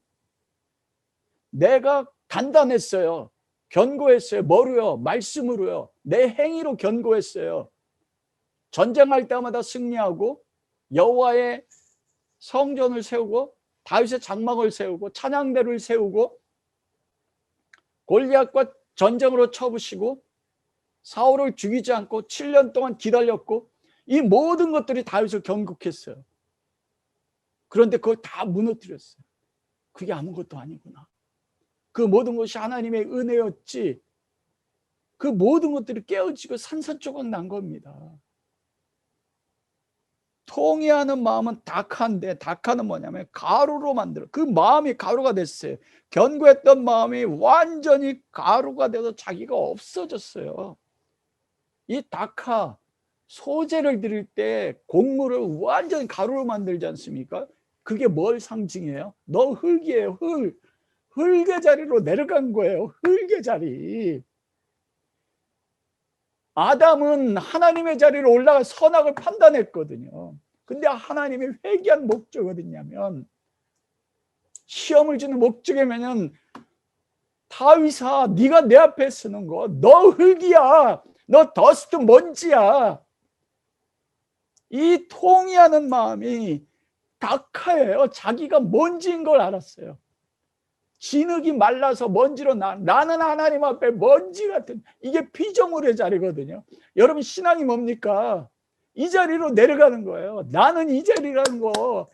내가 단단했어요. 견고했어요. 뭐로요? 말씀으로요. 내 행위로 견고했어요. 전쟁할 때마다 승리하고 여호와의 성전을 세우고 다윗의 장막을 세우고 찬양대를 세우고 골리앗과 전쟁으로 쳐부시고 사울을 죽이지 않고 7년 동안 기다렸고 이 모든 것들이 다윗을 경국했어요. 그런데 그걸 다 무너뜨렸어요. 그게 아무것도 아니구나. 그 모든 것이 하나님의 은혜였지, 그 모든 것들이 깨어지고 산산조각 난 겁니다. 통회하는 마음은 닭한데, 닭한은 뭐냐면 가루로 만들어, 그 마음이 가루가 됐어요. 견고했던 마음이 완전히 가루가 돼서 자기가 없어졌어요. 이 닭하, 소재를 드릴 때 곡물을 완전히 가루로 만들지 않습니까? 그게 뭘 상징해요? 너 흙이에요. 흙의 자리로 내려간 거예요. 흙의 자리. 아담은 하나님의 자리로 올라가 선악을 판단했거든요. 근데 하나님이 회개한 목적이 어딨냐면, 시험을 주는 목적이면, 다윗아, 네가 내 앞에 서는 거, 너 흙이야, 너 더스트 먼지야. 이 통회하는 마음이 닭하예요. 자기가 먼지인 걸 알았어요. 진흙이 말라서 먼지로 나는 하나님 앞에 먼지 같은, 이게 피조물의 자리거든요. 여러분, 신앙이 뭡니까? 이 자리로 내려가는 거예요. 나는 이 자리라는 거.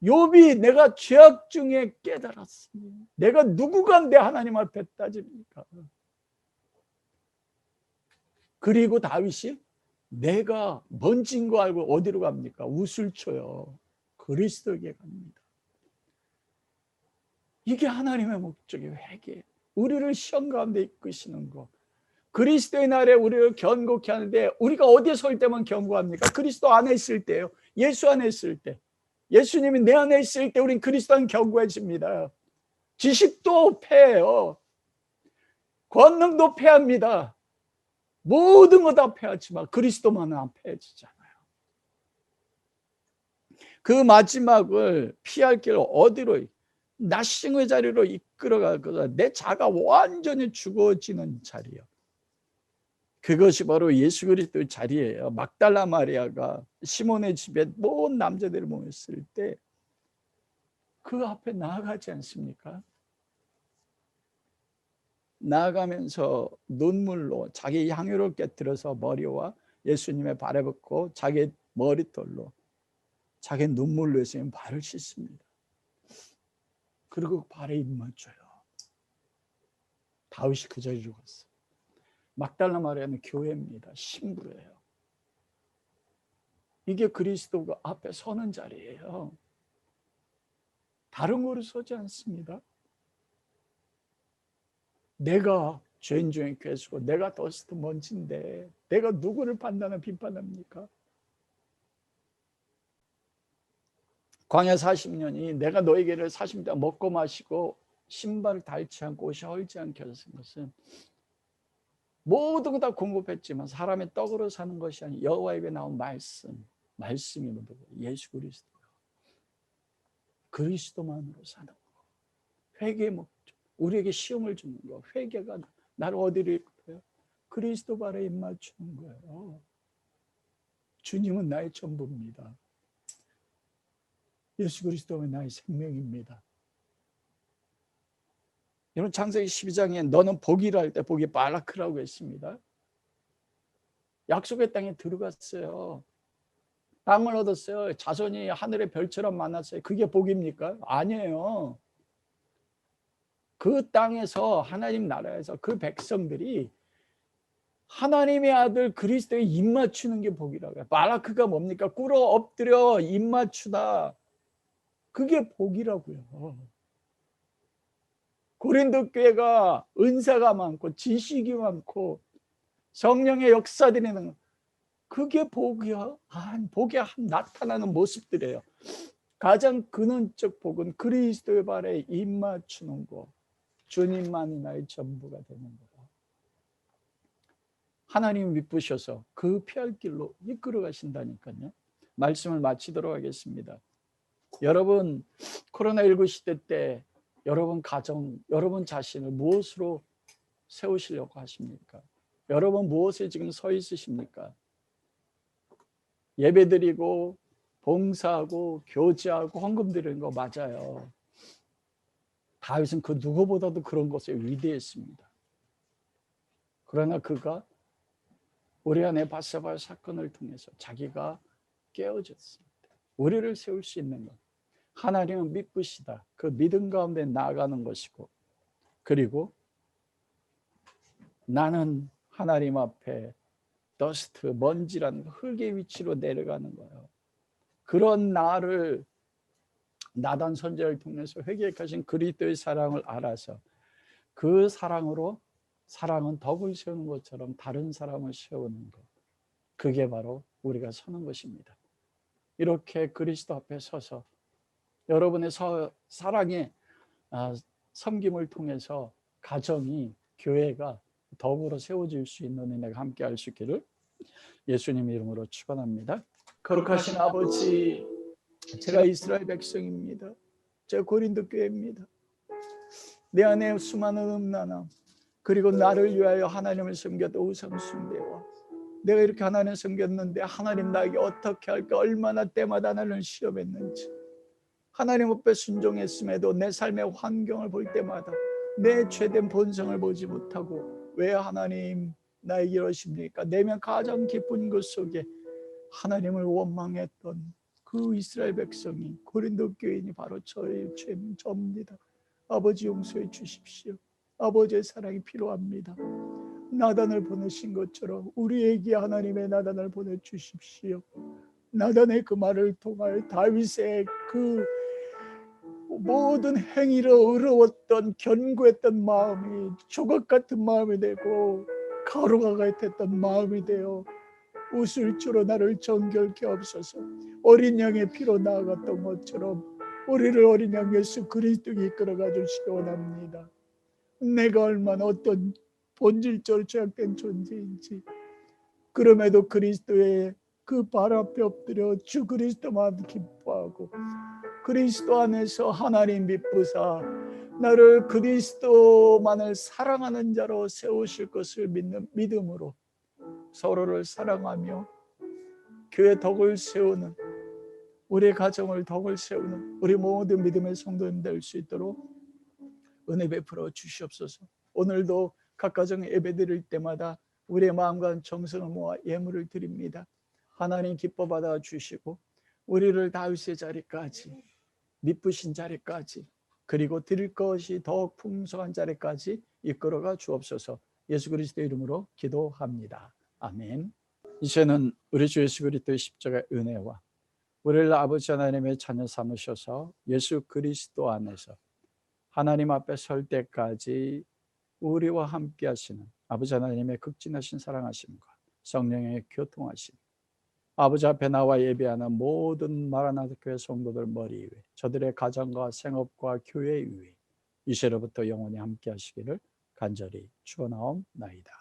욥이 내가 죄악 중에 깨달았습니다. 내가 누구간데 하나님 앞에 따집니까? 그리고 다윗이 내가 먼지인 거 알고 어디로 갑니까? 웃을 쳐요. 그리스도에게 갑니다. 이게 하나님의 목적이 회개. 우리를 시험 가운데 이끄시는 거. 그리스도의 날에 우리를 견고케 하는데, 우리가 어디에 설 때만 견고합니까? 그리스도 안에 있을 때요. 예수 안에 있을 때. 예수님이 내 안에 있을 때 우린 그리스도 안에 견고해집니다. 지식도 패해요. 권능도 패합니다. 모든 거 다 패하지만 그리스도만은 안 패해지잖아요. 그 마지막을 피할 길 어디로? 나싱의 자리로 이끌어가거나 내 자가 완전히 죽어지는 자리요. 그것이 바로 예수 그리스도의 자리예요. 막달라 마리아가 시몬의 집에 모든 남자들이 모였을 때 그 앞에 나아가지 않습니까? 나아가면서 눈물로 자기 향유를 깨뜨려서 머리와 예수님의 발에 붓고 자기 머리털로 자기 눈물로 예수님 발을 씻습니다. 그리고 발에 입 맞춰요. 다윗이 그 자리에 죽었어요. 막달라 마리아는 교회입니다. 신부예요. 이게 그리스도가 앞에 서는 자리예요. 다른 거로 서지 않습니다. 내가 죄인 중에 괴수고 내가 더스트 먼지인데 내가 누구를 판단하고 비판합니까? 광야 40년이 내가 너에게를 40년 먹고 마시고 신발을 닳지 않고 옷이 헐지 않게 하신 것은 모든 거 다 공급했지만 사람의 떡으로 사는 것이 아니라 여호와에게 나온 말씀이 뭐죠? 예수 그리스도. 그리스도만으로 사는 거. 회개의 목적. 우리에게 시험을 주는 거. 회개가 나를 어디로 이끌어요? 그리스도 발에 입 맞추는 거예요. 주님은 나의 전부입니다. 예수 그리스도가 나의 생명입니다. 여러분, 창세기 12장에 너는 복이라 할 때 복이 바라크라고 했습니다. 약속의 땅에 들어갔어요. 땅을 얻었어요. 자손이 하늘의 별처럼 많았어요. 그게 복입니까? 아니에요. 그 땅에서 하나님 나라에서 그 백성들이 하나님의 아들 그리스도에 입 맞추는 게 복이라고 해요. 바라크가 뭡니까? 꿇어 엎드려 입 맞추다. 그게 복이라고요. 고린도 교회가 은사가 많고 지식이 많고 성령의 역사들이는 그게 복이야. 복에 나타나는 모습들이에요. 가장 근원적 복은 그리스도의 발에 입 맞추는 거. 주님만이 나의 전부가 되는 거다. 하나님 믿으셔서 그 피할 길로 이끌어 가신다니까요. 말씀을 마치도록 하겠습니다. 여러분, 코로나19 시대 때 여러분 가정, 여러분 자신을 무엇으로 세우시려고 하십니까? 여러분 무엇에 지금 서 있으십니까? 예배드리고 봉사하고 교제하고 헌금 드리는 거 맞아요. 다윗은 그 누구보다도 그런 것에 위대했습니다. 그러나 그가 우리 안에 바세바 사건을 통해서 자기가 깨어졌습니다. 우리를 세울 수 있는 것, 하나님은 믿으시다. 그 믿음 가운데 나아가는 것이고, 그리고 나는 하나님 앞에 더스트, 먼지라는 흙의 위치로 내려가는 거예요. 그런 나를 나단 선지자를 통해서 회개하신 그리스도의 사랑을 알아서 그 사랑으로, 사랑은 덕을 세우는 것처럼 다른 사람을 세우는 것, 그게 바로 우리가 서는 것입니다. 이렇게 그리스도 앞에 서서 여러분의 사랑의 섬김을 통해서 가정이, 교회가 더불어 세워질 수 있는 은혜가 함께 할 수 있기를 예수님 이름으로 축원합니다. 거룩하신 아버지, 제가 이스라엘 백성입니다. 제가 고린도 교회입니다. 내 안에 수많은 음란함, 그리고 나를 위하여 하나님을 섬겼던 우상 숭배와 내가 이렇게 하나님을 섬겼는데 하나님 나에게 어떻게 할까, 얼마나 때마다 나를 시험했는지, 하나님 앞에 순종했음에도 내 삶의 환경을 볼 때마다 내 죄된 본성을 보지 못하고 왜 하나님 나에게 이러십니까? 내면 가장 깊은 것 속에 하나님을 원망했던 그 이스라엘 백성이, 고린도 교인이 바로 저의 죄입니다. 아버지 용서해 주십시오. 아버지의 사랑이 필요합니다. 나단을 보내신 것처럼 우리에게 하나님의 나단을 보내주십시오. 나단의 그 말을 통하여 다윗의 그 모든 행위로 어려웠던, 견고했던 마음이 조각 같은 마음이 되고 가루가 같았던 마음이 되어 우슬주로 나를 정결케 하옵소서. 어린 양의 피로 나아갔던 것처럼 우리를 어린 양 예수 그리스도께 이끌어가 주시기 원합니다. 내가 얼마나 어떤 본질적으로 죄악된 존재인지, 그럼에도 그리스도의 그 발 앞에 엎드려 주 그리스도만 기뻐하고 그리스도 안에서 하나님 믿부사 나를 그리스도만을 사랑하는 자로 세우실 것을 믿는 믿음으로 서로를 사랑하며 교회 덕을 세우는, 우리 가정을 덕을 세우는 우리 모든 믿음의 성도님 될 수 있도록 은혜 베풀어 주시옵소서. 오늘도 각 가정 예배 드릴 때마다 우리의 마음과 정성을 모아 예물을 드립니다. 하나님 기뻐 받아 주시고 우리를 다윗의 자리까지, 미쁘신 자리까지, 그리고 드릴 것이 더욱 풍성한 자리까지 이끌어가 주옵소서. 예수 그리스도의 이름으로 기도합니다. 아멘. 이제는 우리 주 예수 그리스도의 십자가의 은혜와 우리를 아버지 하나님의 자녀 삼으셔서 예수 그리스도 안에서 하나님 앞에 설 때까지 우리와 함께 하시는 아버지 하나님의 극진하신 사랑하심과 성령의 교통하심, 아버지 앞에 나와 예배하는 모든 마라나타 교회 성도들 머리 위에, 저들의 가정과 생업과 교회 위에 이제로부터 영원히 함께 하시기를 간절히 축원하옵나이다.